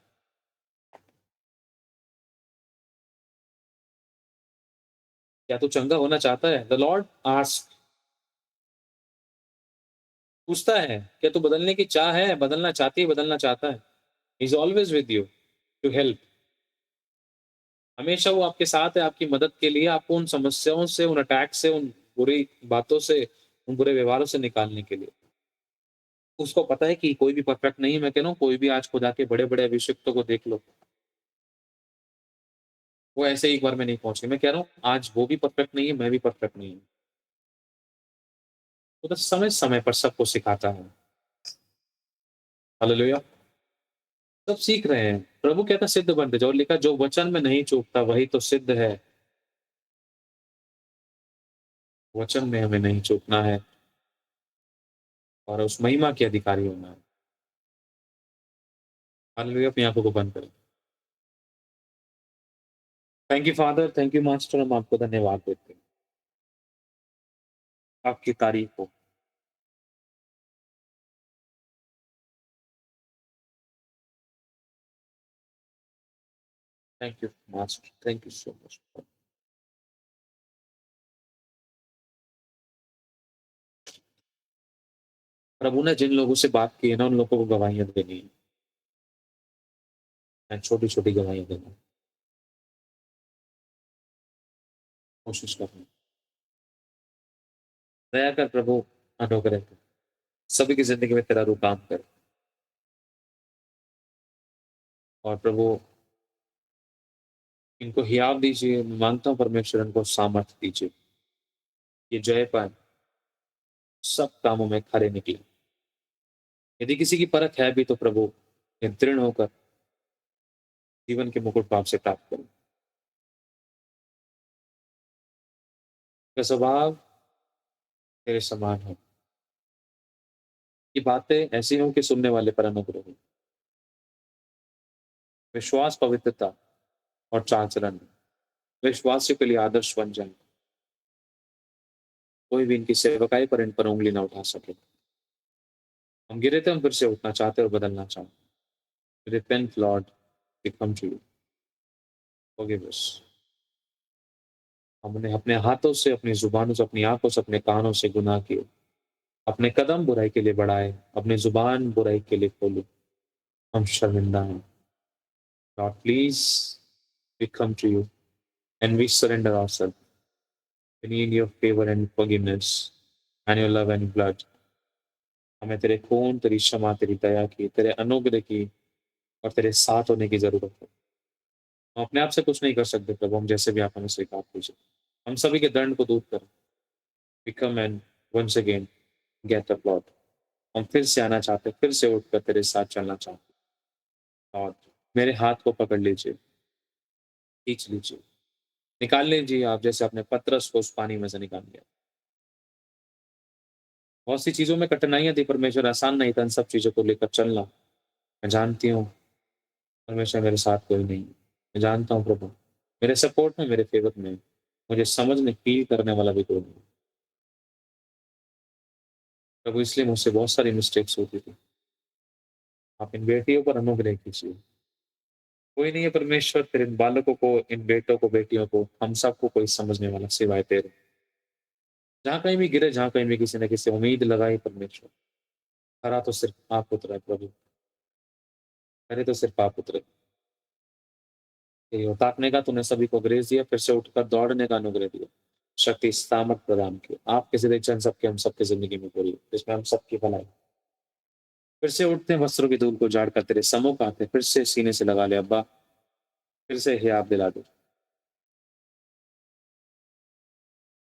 क्या तू चंगा होना चाहता है? द लॉर्ड आस्क, पूछता है, क्या तू बदलने की चाह है, बदलना चाहती है, बदलना चाहता है? Is always with you to help. हमेशा वो आपके साथ है, आपकी मदद के लिए, आपको उन समस्याओं से, उन अटैक से, उन बुरी बातों से, उन बुरे व्यवहारों से निकालने के लिए। उसको पता है कि कोई भी परफेक्ट नहीं है। मैं कह रहा हूँ, कोई भी आज खुदा के बड़े-बड़े अभिषिक्तों को देख लो, वो ऐसे एक बार में नहीं पहुँचे। मैं कह रहा हूँ, आज वो भी परफेक्ट नहीं है, मैं भी परफेक्ट नहीं हूँ। वो तो समय-समय पर सबको सिखाता है। हालेलुया! सब सीख रहे हैं। प्रभु कहता है सिद्ध बनते जाओ, लिखा जो वचन में नहीं चूकता वही तो सिद्ध है। वचन में हमें नहीं चूकना है और उस महिमा के अधिकारी होना है। हालेलुया! अपनी आँखों को बंद करें। Thank you father, thank you master, हम आपको धन्यवाद देते हैं। आपकी तारीफ हो। Thank you master, thank you so much. प्रभु ने जिन लोगों से बात की है ना, उन लोगों को गवाहियाँ देनी है, छोटी-छोटी गवाहियाँ देना, कोशिश करनी। दया कर प्रभु, अनुग्रह कर। सभी की ज़िंदगी में तेरा रूह काम करे और प्रभु इनको हियाव दीजिए। मैं माँगता हूँ परमेश्वर इनको सामर्थ्य दीजिए, ये जय पाएँ, सब कामों में खरे निकलें। यदि किसी की परख है भी तो प्रभु ये दृढ़ होकर जीवन के मुकुट पाप से प्राप्त करें। का स्वभाव तेरे समान हो। ये बातें ऐसी हों कि सुनने वाले पर अनुग्रह हो। विश्वास, पवित्रता और चाल-चलन विश्वासियों के लिए आदर्श बन जाएँ। कोई भी इनकी सेवकाई पर इन पर उँगली ना उठा सके। हम गिरे थे, हम फिर से उठना चाहते हैं और बदलना चाहते हैं। Repent lord, we come to you, forgive us. हमने अपने हाथों से, अपनी ज़ुबानों से, अपनी आँखों से, अपने कानों से गुनाह किए। अपने कदम बुराई के लिए बढ़ाए, अपनी ज़ुबान बुराई के लिए खोली। हम शर्मिंदा हैं। Lord please, we come to you and we surrender ourself. We need your favour and forgiveness and your love and blood. हमें तेरे खून, तेरी क्षमा, तेरी दया की, तेरे अनुग्रह की और तेरे साथ होने की ज़रूरत है। हम अपने आप से कुछ नहीं कर सकते प्रभु, हम जैसे भी आप हमें स्वीकार कीजिए। हम सभी के दंड को दूर करें। We come and once again get up lord. हम फिर से आना चाहते हैं, फिर से उठकर तेरे साथ चलना चाहते हैं। और मेरे हाथ को पकड़ लीजिए, खींच लीजिए, निकाल लीजिए आप, जैसे आपने पतरस को उस पानी में से निकाल लिया। बहुत सी चीज़ों में कठिनाइयाँ थी परमेश्वर, आसान नहीं था इन सब चीज़ों को लेकर चलना। मैं जानती हूँ परमेश्वर मेरे साथ कोई नहीं है। मैं जानता हूँ प्रभु, मेरे सपोर्ट में, मेरे फेवर में, मुझे समझने, फ़ील करने वाला भी कोई नहीं है। प्रभु इसलिए मुझसे बहुत सारी मिस्टेक्स होती थी। आप इन बेटियों पर अनुग्रह कीजिए। कोई नहीं है परमेश्वर, तेरे इन बालकों को, इन बेटों को, बेटियों को, हम सबको कोई समझने वाला सिवाय तेरे। जहाँ कहीं भी गिरे, जहाँ कहीं भी किसी न किसी उम्मीद लगाई परमेश्वर, खरा तो सिर्फ आप उतरे प्रभु, खरे तो सिर्फ आप उतरे। यही ताकने का तूने सभी को ग्रेस दिया, फिर से उठकर दौड़ने का अनुग्रह दिया, शक्ति, सामर्थ प्रदान किया। आपके ज़रिए चंद सबके, हम सबके ज़िंदगी में पूरी हो, जिसमें हम सबकी भलाई। फिर से उठते हैं, वस्त्रों की धूल को झाड़ कर तेरे सम्मुख आते हैं, फिर से सीने से लगा ले अब्बा, फिर से हियाव दिला दे।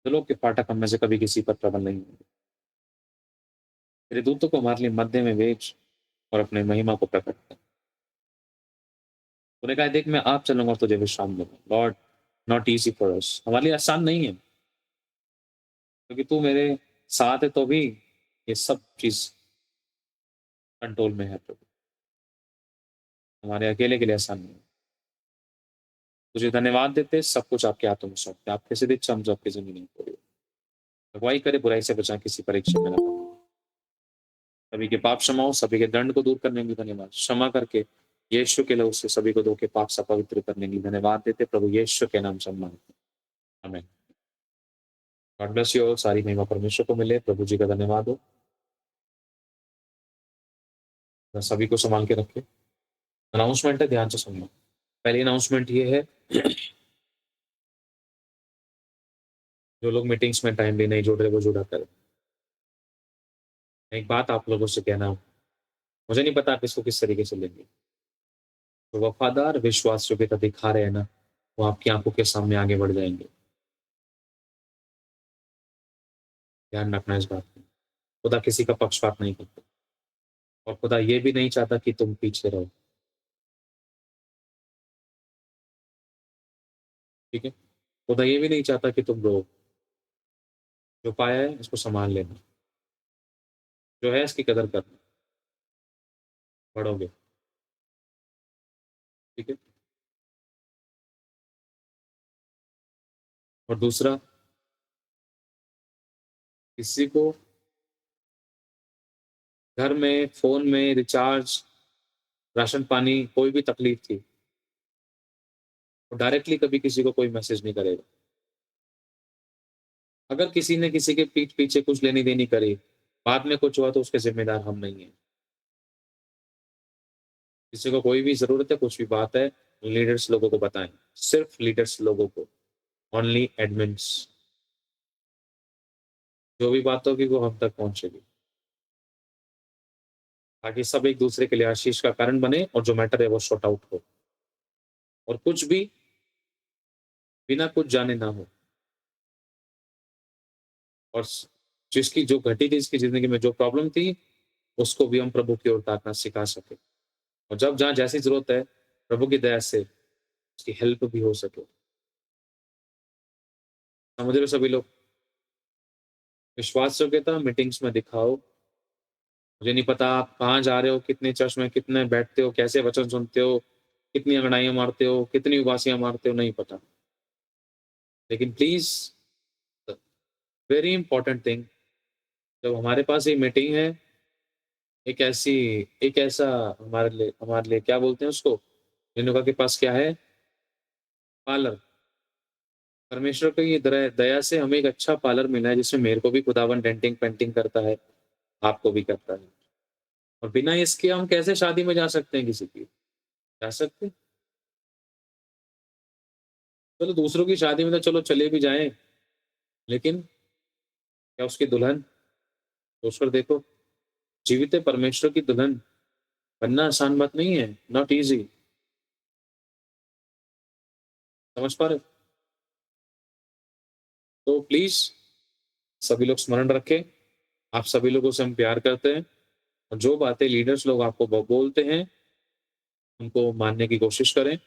दिलों के फाटक हम में से कभी किसी पर प्रबल नहीं होंगे। तेरे दूतों को हमारे लिए मध्य में भेज और अपने महिमा को प्रकट कर। तूने कहा देख मैं आप चलूंगा और तुझे विश्राम दूंगा। Lord, not easy for us, हमारे लिए आसान नहीं है, क्योंकि तू मेरे साथ है तो भी ये सब चीज कंट्रोल में है प्रभु। हमारे अकेले के लिए आसान नहीं है। तुझे धन्यवाद देते, सब कुछ आपके हाथों में सौंपते, आपके सिद्ध इच्छा हम जो आपकी जिंदगी में पूरी हो। अगुवाई करे, बुराई से बचा, किसी परीक्षा में न पड़े। सभी के पाप क्षमा हो, सभी के दंड को दूर करने के लिए धन्यवाद। क्षमा करके यीशु के लहू से सभी को धो के पाप से पवित्र करने के लिए धन्यवाद देते प्रभु यीशु के नाम से मांगते हैं। आमीन। God bless you all. सारी महिमा परमेश्वर को मिले। प्रभु जी का धन्यवाद हो। सभी को संभाल के रखे। अनाउंसमेंट है, ध्यान से सुनना। पहली अनाउंसमेंट ये है, जो लोग मीटिंग्स में टाइमली नहीं जुड़ रहे वो जुड़ा करें। एक बात आप लोगों से कहना, मुझे नहीं पता आप इसको किस तरीके से लेंगे। तो वफादार विश्वास योग्यता दिखा रहे हैं ना, वो आपकी आंखों के सामने आगे बढ़ जाएंगे। ध्यान रखना इस बात में। खुदा किसी का पक्षपात नहीं करता और खुदा ये भी नहीं चाहता कि तुम पीछे रहो। ठीक है, खुदा ये भी नहीं चाहता कि तुम रो। जो पाया है इसको संभाल लेना, जो है इसकी कदर करना, बढ़ोगे। ठीक है। और दूसरा, किसी को घर में फोन में रिचार्ज, राशन पानी कोई भी तकलीफ थी, तो डायरेक्टली कभी किसी को कोई मैसेज नहीं करेगा। अगर किसी ने किसी के पीठ पीछे कुछ लेनी देनी करी, बाद में कुछ हुआ, तो उसके जिम्मेदार हम नहीं है। किसी को कोई भी जरूरत है, कुछ भी बात है, लीडर्स लोगों को बताएं। सिर्फ लीडर्स लोगों को, ओनली एडमिन्स। जो भी बात होगी वो हम तक पहुंचेगी, ताकि सब एक दूसरे के लिए आशीष का कारण बने और जो मैटर है वो सॉर्ट आउट हो, और कुछ भी बिना कुछ जाने ना हो। और जिसकी जो घटी थी, इसकी जिंदगी में जो प्रॉब्लम थी, उसको भी हम प्रभु की ओर ताकना सिखा सके, और जब जहाँ जैसी जरूरत है, प्रभु की दया से उसकी हेल्प भी हो सके। समझ रहे हो सभी लोग? विश्वास योग्यता मीटिंग्स में दिखाओ। मुझे नहीं पता आप कहाँ जा रहे हो, कितने चर्च में कितने बैठते हो, कैसे वचन सुनते हो, कितनी अंगड़ाइयां मारते हो, कितनी उबासियां मारते हो, नहीं पता। लेकिन प्लीज, वेरी इंपॉर्टेंट थिंग, जब हमारे पास ये मीटिंग है, एक ऐसी एक ऐसा हमारे लिए क्या बोलते हैं उसको, रेणुका के पास क्या है? पार्लर। परमेश्वर की ये दया से हमें एक अच्छा पार्लर मिला है, जिसमें मेरे को भी खुदावन डेंटिंग पेंटिंग करता है, आपको भी करता है। और बिना इसके हम कैसे शादी में जा सकते हैं किसी की? जा सकते? चलो दूसरों की शादी में तो चलो चले भी जाएं, लेकिन क्या उसकी दुल्हन? सोचकर देखो, जीवित परमेश्वर की दुल्हन बनना आसान बात नहीं है, नॉट इजी। समझ पा रहे हो? तो प्लीज सभी लोग स्मरण रखें, आप सभी लोगों से हम प्यार करते हैं, और जो बातें लीडर्स लोग आपको बोलते हैं, उनको मानने की कोशिश करें।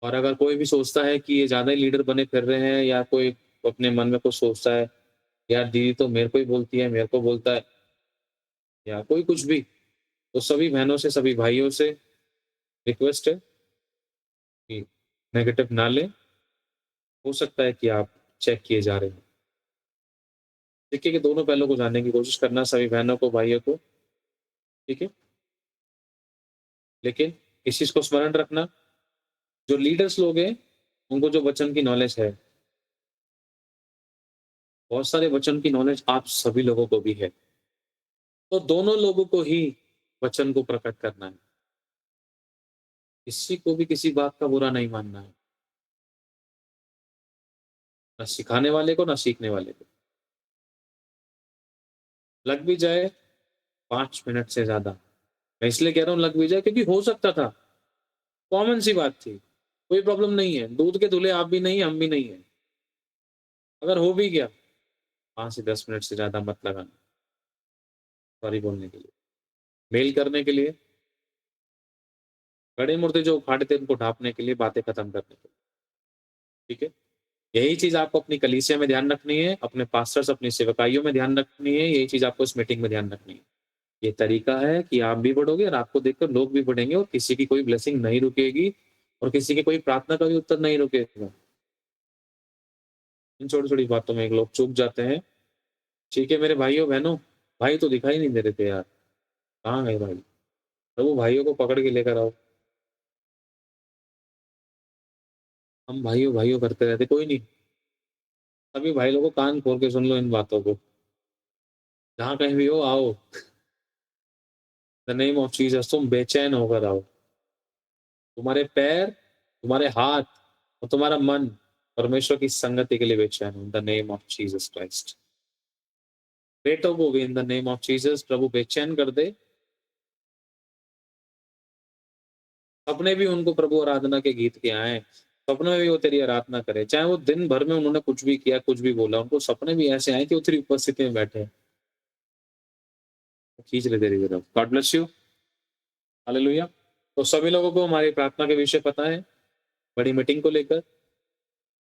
और अगर कोई भी सोचता है कि ये ज्यादा ही लीडर बने फिर रहे हैं, या कोई अपने मन में कुछ सोचता है, यार दीदी तो मेरे को ही बोलती है, मेरे को बोलता है, या कोई कुछ भी, तो सभी बहनों से, सभी भाइयों से रिक्वेस्ट है कि नेगेटिव ना लें। हो सकता है कि आप चेक किए जा रहे हैं। सिक्के के दोनों पहलुओं को जानने की कोशिश करना, सभी बहनों को, भाइयों को। ठीक है, लेकिन इस चीज को स्मरण रखना, जो लीडर्स लोग हैं, उनको जो वचन की नॉलेज है, बहुत सारे वचन की नॉलेज आप सभी लोगों को भी है, तो दोनों लोगों को ही वचन को प्रकट करना है। किसी को भी किसी बात का बुरा नहीं मानना है, ना सिखाने वाले को, ना सीखने वाले को। लग भी जाए 5 मिनट से ज्यादा, मैं इसलिए कह रहा हूँ लग भी जाए, क्योंकि हो सकता था, कॉमन सी बात थी, कोई प्रॉब्लम नहीं है, दूध के धुले आप भी नहीं, हम भी नहीं है। अगर हो भी गया, 5 से 10 मिनट से ज्यादा मत लगाना। सॉरी बोलने के लिए, मेल करने के लिए, बड़े मूर्ति जो उखाड़े थे उनको ढाँपने के लिए, बातें खत्म करने के लिए, ठीक है? यही चीज़ आपको अपनी कलीसिया में ध्यान रखनी है, अपने पास्टर्स, अपनी सेवकाइयों में ध्यान रखनी है, यही चीज़ आपको इस मीटिंग में ध्यान रखनी है। ये तरीका है कि आप भी बढ़ोगे और आपको देखकर लोग भी बढ़ेंगे और किसी की कोई ब्लेसिंग नहीं रुकेगी और किसी की कोई प्रार्थना का भी उत्तर नहीं रुकेगा। इन छोटी-छोटी बातों में लोग चूक जाते हैं। ठीक है मेरे भाइयों-बहनों, भाई तो दिखाई नहीं दे रहे थे यार, कहाँ गए भाई? प्रभु भाइयों को पकड़ के लेकर आओ। हम भाइयों-भाइयों करते रहते, कोई नहीं। सभी भाई लोगों को कान खोल के सुन लो इन बातों को। जहाँ कहीं भी हो आओ। द नेम ऑफ जीसस तुम बेचैन होकर आओ। तुम्हारे पैर, तुम्हारे हाथ और तुम्हारा मन परमेश्वर की संगति के लिए बेचैन हो। In the name of Jesus Christ. बेटों को भी in the name of Jesus प्रभु बेचैन कर दे। सपने भी उनको प्रभु आराधना के गीत के आए, सपने में भी वो तेरी आराधना करे, चाहे वो दिन भर में उन्होंने कुछ भी किया, कुछ भी बोला, उनको सपने भी ऐसे आए कि वो तेरी उपस्थिति में बैठे हैं। खींच ले तेरी तरफ। God bless you. हालेलुया। तो सभी लोगों को हमारी प्रार्थना के विषय पता है, बड़ी मीटिंग को लेकर,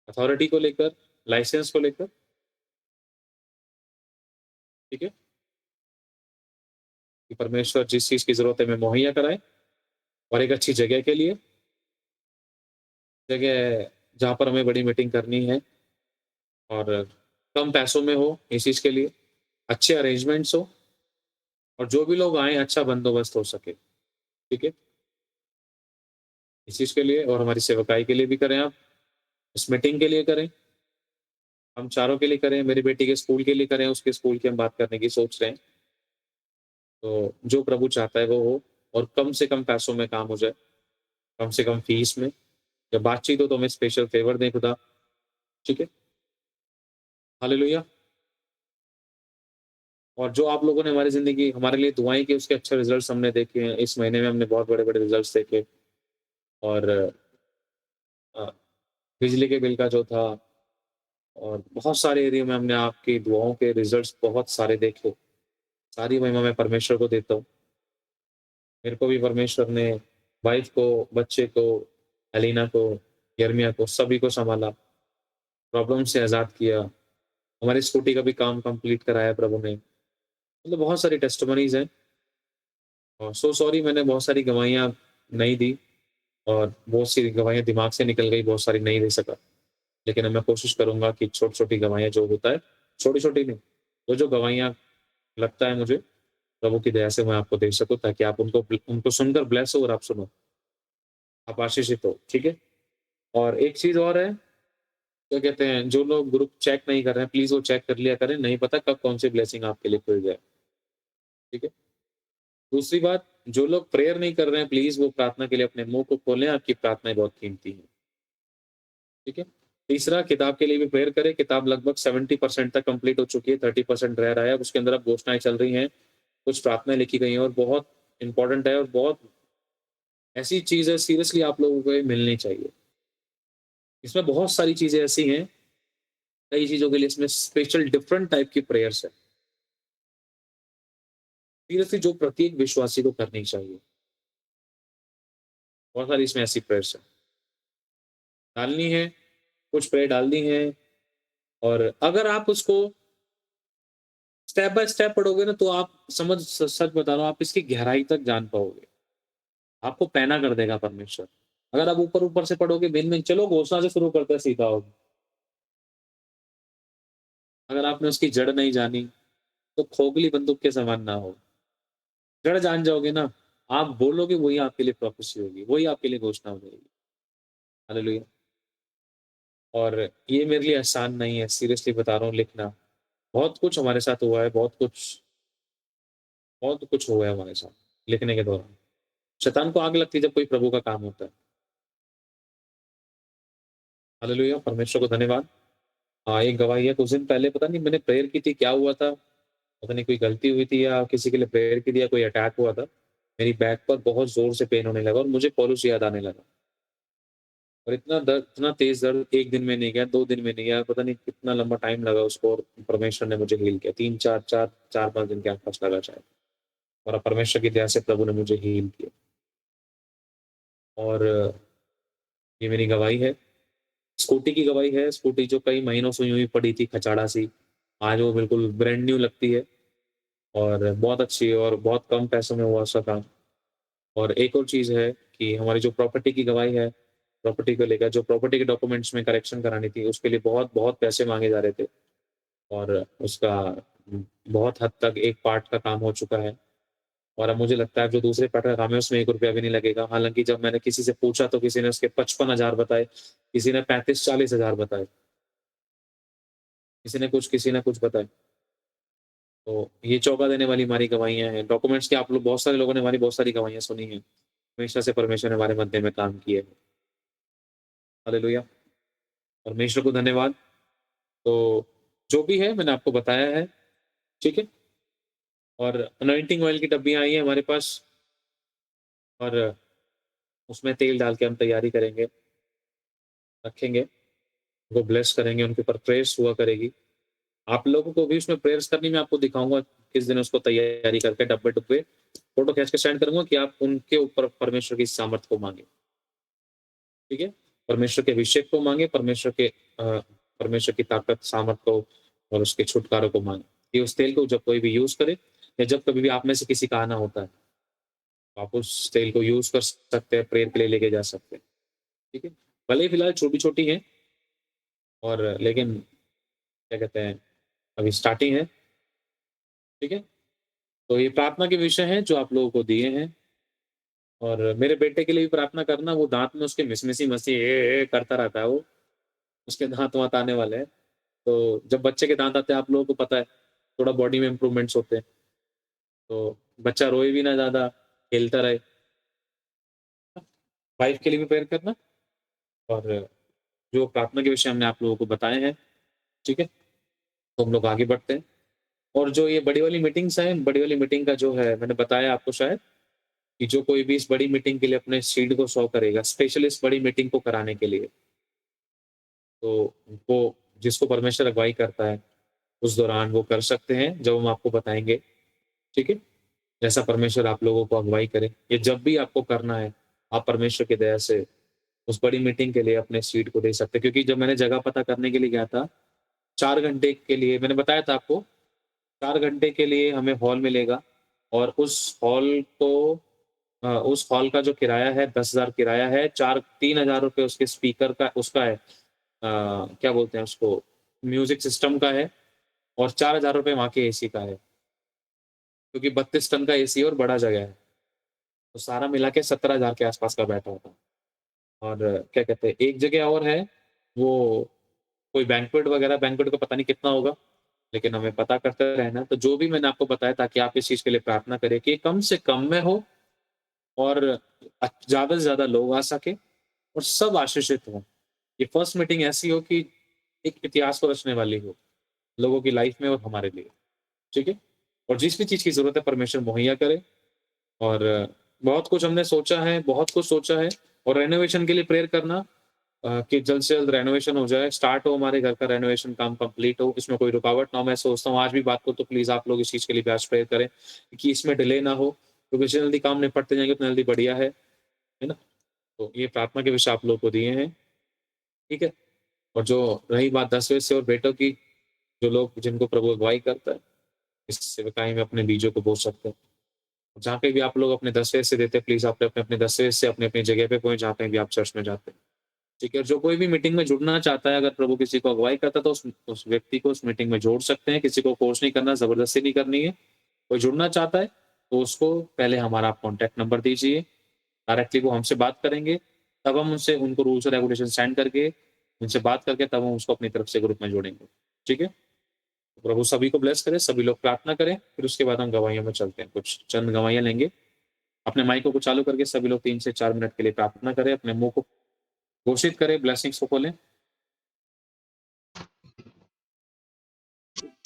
अथॉरिटी को लेकर, लाइसेंस को लेकर, ठीक है? कि परमेश्वर जिस चीज की जरूरत है हमें मुहैया कराए और एक अच्छी जगह के लिए, जगह जहाँ पर हमें बड़ी मीटिंग करनी है और कम पैसों में हो इस चीज के लिए, अच्छे अरेंजमेंट्स हो और जो भी लोग आए अच्छा बंदोबस्त हो सके, ठीक है? इस चीज के लिए और हमारी सेवकाई के लिए भी करें आप, इस मीटिंग के लिए करें, हम चारों के लिए करें, मेरी बेटी के स्कूल के लिए करें, उसके स्कूल की हम बात करने की सोच रहे हैं। तो जो प्रभु चाहता है वो हो और कम से कम पैसों में काम हो जाए, कम से कम फीस में। जब बातचीत हो तो हमें स्पेशल फेवर दें खुदा, ठीक है? हालेलुया। और जो आप लोगों ने हमारी ज़िंदगी हमारे लिए दुआएँ की उसके अच्छे रिज़ल्ट्स हमने देखे हैं। इस महीने में हमने बहुत बड़े-बड़े रिज़ल्ट्स देखे और अ, बिजली के बिल का जो था और बहुत सारे एरिया में हमने आपकी दुआओं के रिज़ल्ट्स बहुत सारे देखे। सारी महिमा मैं परमेश्वर को देता हूँ। मेरे को भी परमेश्वर ने वाइफ़ को, बच्चे को, एलिना को, यर्मिया को, सभी को सँभाला, प्रॉब्लम से आज़ाद किया। हमारी स्कूटी का भी काम कंप्लीट कराया प्रभु ने। मतलब बहुत सारी टेस्टिमनीज़ हैं और सो सॉरी मैंने बहुत सारी गवाहियाँ नहीं दी और बहुत सी गवाहियाँ दिमाग से निकल गई, बहुत सारी नहीं दे सका। लेकिन अब मैं कोशिश करूँगा कि छोटी-छोटी गवाहियाँ जो होता है, छोटी-छोटी नहीं, जो-जो गवाहियाँ लगता है मुझे, प्रभु की दया से मैं आपको दे सकूँ ताकि आप उनको सुनकर ब्लेस हो और आप सुनो, आप आशीषित हो, ठीक है? और एक चीज़ और है, क्या कहते हैं, जो लोग ग्रुप चेक नहीं कर रहे हैं, प्लीज़ वो चेक कर लिया करें, नहीं पता कब कौन-सी ब्लेसिंग आपके लिए खुल जाए, ठीक है? दूसरी बात, जो लोग प्रेयर नहीं कर रहे हैं, प्लीज़ वो प्रार्थना के लिए अपने मुँह को खोलें, आपकी प्रार्थनाएँ बहुत कीमती हैं, ठीक है? तीसरा, किताब के लिए भी प्रेयर करें, किताब लगभग 70% तक कंप्लीट हो चुकी है, 30% रह रहा है, अब उसके अंदर अब घोषणाएँ चल रही हैं, कुछ प्रार्थनाएँ लिखी गई हैं और बहुत इम्पोर्टेंट है और बहुत ऐसी चीज़ है, सीरियसली आप लोगों को ये मिलनी चाहिए। इसमें बहुत सारी चीज़ें ऐसी हैं, कई चीज़ों के लिए इसमें स्पेशल डिफरेंट टाइप की प्रेयर्स है। सीरियसली जो प्रत्येक विश्वासी को करनी चाहिए। बहुत सारी इसमें ऐसी प्रेयर्स हैं। डालनी है, कुछ प्रेयर डालनी है और अगर आप उसको स्टेप बाय स्टेप पढ़ोगे ना तो आप सच बता रहा हूँ आप इसकी गहराई तक जान पाओगे। आपको पैना कर देगा परमेश्वर। अगर आप ऊपर-ऊपर से पढ़ोगे भिन्न-भिन्न चलो घोषणा से शुरू करते हैं सीधा होगा। अगर आपने उसकी जड़ नहीं जानी, तो खोखली बंदूक के समान ना हो। जड़ जान जाओगे ना, आप बोलोगे वही आपके लिए प्रोफेसी होगी, वही आपके लिए घोषणा हो जाएगी। हालेलुया! और ये मेरे लिए आसान नहीं है, सीरियसली बता रहा हूँ लिखना। बहुत कुछ हमारे साथ हुआ है, बहुत कुछ हुआ है हमारे साथ, लिखने के दौरान। शैतान को आग लगती है जब कोई प्रभु का काम होता है। हालेलुया! परमेश्वर को धन्यवाद। एक गवाही है, कुछ दिन पहले पता नहीं मैंने प्रेयर की थी, क्या हुआ था? पता नहीं कोई गलती हुई थी या किसी के लिए प्रेयर की थी या कोई अटैक हुआ था। मेरी बैक पर बहुत ज़ोर से पेन होने लगा और मुझे पौलुस याद आने लगा। और इतना तेज़ दर्द 1 दिन में नहीं गया, 2 दिन में नहीं गया, पता नहीं कितना लंबा टाइम लगा उसको और परमेश्वर ने मुझे हील किया। 3-4 4 4-5 दिन के आस-पास लगा शायद। और परमेश्वर की दया से प्रभु ने मुझे हील किया। और ये मेरी गवाही है। स्कूटी की गवाही है, स्कूटी जो कई महीनों से यूँ ही पड़ी थी खचाड़ा-सी, आज वो बिल्कुल ब्रांड न्यू लगती है और बहुत अच्छी है और बहुत कम पैसों में हुआ उसका काम। और एक और चीज़ है कि हमारी जो प्रॉपर्टी की गवाही है, प्रॉपर्टी को लेकर जो प्रॉपर्टी के डॉक्यूमेंट्स में करेक्शन करानी थी, उसके लिए बहुत-बहुत पैसे माँगे जा रहे थे और उसका बहुत हद तक एक पार्ट का काम हो चुका है और अब मुझे लगता है जो दूसरे पार्ट का काम है उसमें ₹1 भी नहीं लगेगा। हालाँकि जब मैंने किसी से पूछा तो किसी ने उसके 55,000 बताए, किसी ने 35-40,000 बताए, किसी ने कुछ बताए। तो ये चौंका देने वाली हमारी गवाहियाँ हैं। डॉक्यूमेंट्स की आप लोग बहुत सारे लोगों ने हमारी बहुत सारी गवाहियाँ सुनी हैं। हमेशा से परमेश्वर ने हमारे मध्य में काम किए हैं। हालेलुया! परमेश्वर को धन्यवाद। तो जो भी है मैंने आपको बताया है, ठीक है? और अनॉइंटिंग ऑयल की डब्बियाँ आई हैं हमारे पास और उसमें तेल डाल के हम तैयारी करेंगे, रखेंगे, उनको ब्लेस करेंगे, उनके ऊपर प्रेयर्स हुआ करेगी। आप लोगों को भी उसमें प्रेयर्स करनी मैं आपको दिखाऊँगा किस दिन उसको तैयारी करके डब्बे-डुब्बे फ़ोटो खींच के सेंड करूँगा कि आप उनके ऊपर परमेश्वर की सामर्थ को माँगे, ठीक है? परमेश्वर के अभिषेक को माँगे, परमेश्वर की ताकत, सामर्थ को और उसके छुटकारे को माँगे। कि उस तेल को जब कोई भी यूज़ करे या जब कभी भी आप में से किसी का आना होता है, तो आप उस तेल को यूज़ कर सकते हैं, प्रेयर के लिए लेके जा सकते हैं, ठीक है? भले ही फिलहाल छोटी-छोटी हैं और लेकिन क्या कहते हैं, अभी स्टार्टिंग है, ठीक है? तो ये प्रार्थना के विषय हैं जो आप लोगों को दिए हैं और मेरे बेटे के लिए भी प्रार्थना करना, वो दाँत में उसके मिसी-मिसी करता रहता है वो, उसके दाँत-वाँत आने वाले हैं। तो जब बच्चे के दाँत आते हैं आप लोगों को पता है, थोड़ा बॉडी में इम्प्रूवमेंट्स होते हैं। तो बच्चा रोए भी ना ज़्यादा, खेलता रहे। वाइफ़ के लिए भी प्रेयर करना और जो प्रार्थना के विषय हमने आप लोगों को बताए हैं, ठीक है? तो हम लोग आगे बढ़ते हैं और जो ये बड़ी वाली मीटिंग्स हैं, बड़ी वाली मीटिंग का जो है मैंने बताया आपको शायद कि जो कोई भी इस बड़ी मीटिंग के लिए अपने सीड को सॉ करेगा, स्पेशली इस बड़ी मीटिंग को कराने के लिए, तो वो जिसको परमेश्वर अगुवाई करता है, उस दौरान वो कर सकते हैं, जब हम आपको बताएँगे, ठीक है? जैसा परमेश्वर आप लोगों को अगुवाई करे। ये जब भी आपको करना है, आप परमेश्वर की दया से उस बड़ी मीटिंग के लिए अपने सीट को दे सकते हैं। क्योंकि जब मैंने जगह पता करने के लिए गया था, 4 घंटे के लिए मैंने बताया था आपको, 4 घंटे के लिए हमें हॉल मिलेगा और उस हॉल का जो किराया है 10,000 किराया है, 4 ₹3,000 उसके स्पीकर का उसका है क्या बोलते हैं उसको, म्यूज़िक सिस्टम का है और ₹4,000 वहाँ के एसी का है। क्योंकि 32 टन का एसी है और बड़ा जगह है। तो सारा मिला के 17,000 के आस-पास का बैठा था। और क्या कहते हैं, एक जगह और है, वो कोई बैंक्वेट का पता नहीं कितना होगा, लेकिन हमें पता करते रहना। तो जो भी मैंने आपको बताया ताकि आप इस चीज़ के लिए प्रार्थना करें कि कम से कम में हो और ज़्यादा से ज़्यादा लोग आ सकें और सब आशीषित हों। ये फर्स्ट मीटिंग ऐसी हो कि एक इतिहास को रचने वाली हो, लोगों की लाइफ में और हमारे लिए, ठीक है? और जिस भी चीज़ की ज़रूरत है परमेश्वर मुहैया करे और बहुत कुछ हमने सोचा है, बहुत कुछ सोचा है और रेनोवेशन के लिए प्रेयर करना कि जल्द से जल्द रेनोवेशन हो जाए, स्टार्ट हो हमारे घर का रेनोवेशन काम कंप्लीट हो, इसमें कोई रुकावट ना हो। मैं सोचता हूँ आज भी बात को तो प्लीज़ आप लोग इस चीज़ के लिए भी आज प्रेयर करें कि इसमें डिले ना हो, क्योंकि जितनी जल्दी काम निपटते जाएँगे उतना जल्दी बढ़िया है ना? तो ये प्रार्थना के विषय आप लोगों को दिए हैं, ठीक है? और जो रही बात 10वें से और बेटों की, जो लोग जिनको प्रभु अगुवाई करता है, इस सेवकाई में अपने बीजों को बो सकते हैं। जहाँ पे भी आप लोग अपने 10वें हिस्से देते हैं, प्लीज़ आप अपने-अपने 10वें हिस्से अपनी-अपनी जगह पे पहुँचे, जहाँ पे भी आप चर्च में जाते हैं। ठीक है, जो कोई भी मीटिंग में जुड़ना चाहता है, अगर प्रभु किसी को अगुवाई करता है, तो उस व्यक्ति को उस मीटिंग में जोड़ सकते हैं, किसी को फ़ोर्स नहीं करना, ज़बरदस्ती नहीं करनी है। कोई जुड़ना चाहता है, तो उसको पहले हमारा आप कॉन्टैक्ट नंबर दीजिए, डायरेक्टली वो हमसे बात करेंगे, तब हम उनसे उनको रूल्स और रेगुलेशन सेंड करके, उनसे बात करके तब हम उसको अपनी तरफ से ग्रुप में जोड़ेंगे। ठीक है? तो प्रभु सभी को ब्लेस करे, सभी लोग प्रार्थना करें, फिर उसके बाद हम गवाहियों में चलते हैं। कुछ चंद गवाहियाँ लेंगे। अपने माइकों को चालू करके सभी लोग 3 से 4 मिनट के लिए प्रार्थना करें, अपने मुँह को घोषित करें, ब्लेसिंग्स को खोलें।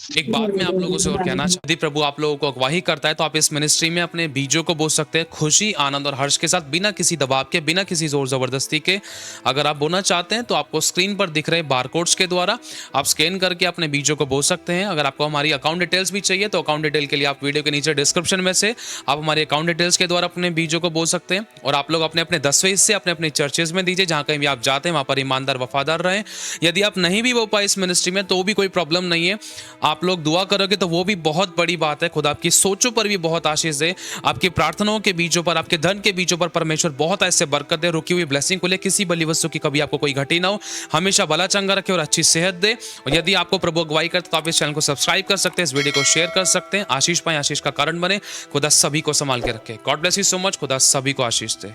एक बात मैं आप लोगों से और कहना चाहती, प्रभु आप लोगों को अगवाही करता है तो आप इस मिनिस्ट्री में अपने बीजों को बो सकते हैं खुशी, आनंद और हर्ष के साथ, बिना किसी दबाव के, बिना किसी जोर जबरदस्ती के। अगर आप बोना चाहते हैं तो आपको स्क्रीन पर दिख रहे बारकोड्स के द्वारा आप स्कैन करके अपने बीजों को बो सकते हैं। अगर आपको हमारी अकाउंट डिटेल्स भी चाहिए तो अकाउंट डिटेल के लिए आप वीडियो के नीचे डिस्क्रिप्शन में से आप हमारे अकाउंट डिटेल्स के द्वारा अपने बीजों को बो सकते हैं। और आप लोग अपने अपने 10वें हिस्से अपने अपने चर्चेज में दीजिए, जहां कहीं भी आप जाते हैं वहां पर ईमानदार वफादार रहें। यदि आप नहीं भी बो पाए इस मिनिस्ट्री में तो भी कोई प्रॉब्लम नहीं है, आप लोग दुआ करोगे तो वो भी बहुत बड़ी बात है। खुदा आपकी सोचों पर भी बहुत आशीष दे, आपकी प्रार्थनाओं के बीजों पर, आपके धन के बीजों पर परमेश्वर बहुत ऐसे बरकत दे, रुकी हुई ब्लेसिंग को ले, किसी बली वस्तु की कभी आपको कोई घटी ना हो, हमेशा भला चंगा रखे और अच्छी सेहत दे। और यदि आपको प्रभु अगुवाई करते तो आप इस चैनल को सब्सक्राइब कर सकते हैं, इस वीडियो को शेयर कर सकते हैं। आशीष पाए, आशीष का कारण बने। खुदा सभी को संभाल के रखे। God bless you so much. खुदा सभी को आशीष दे।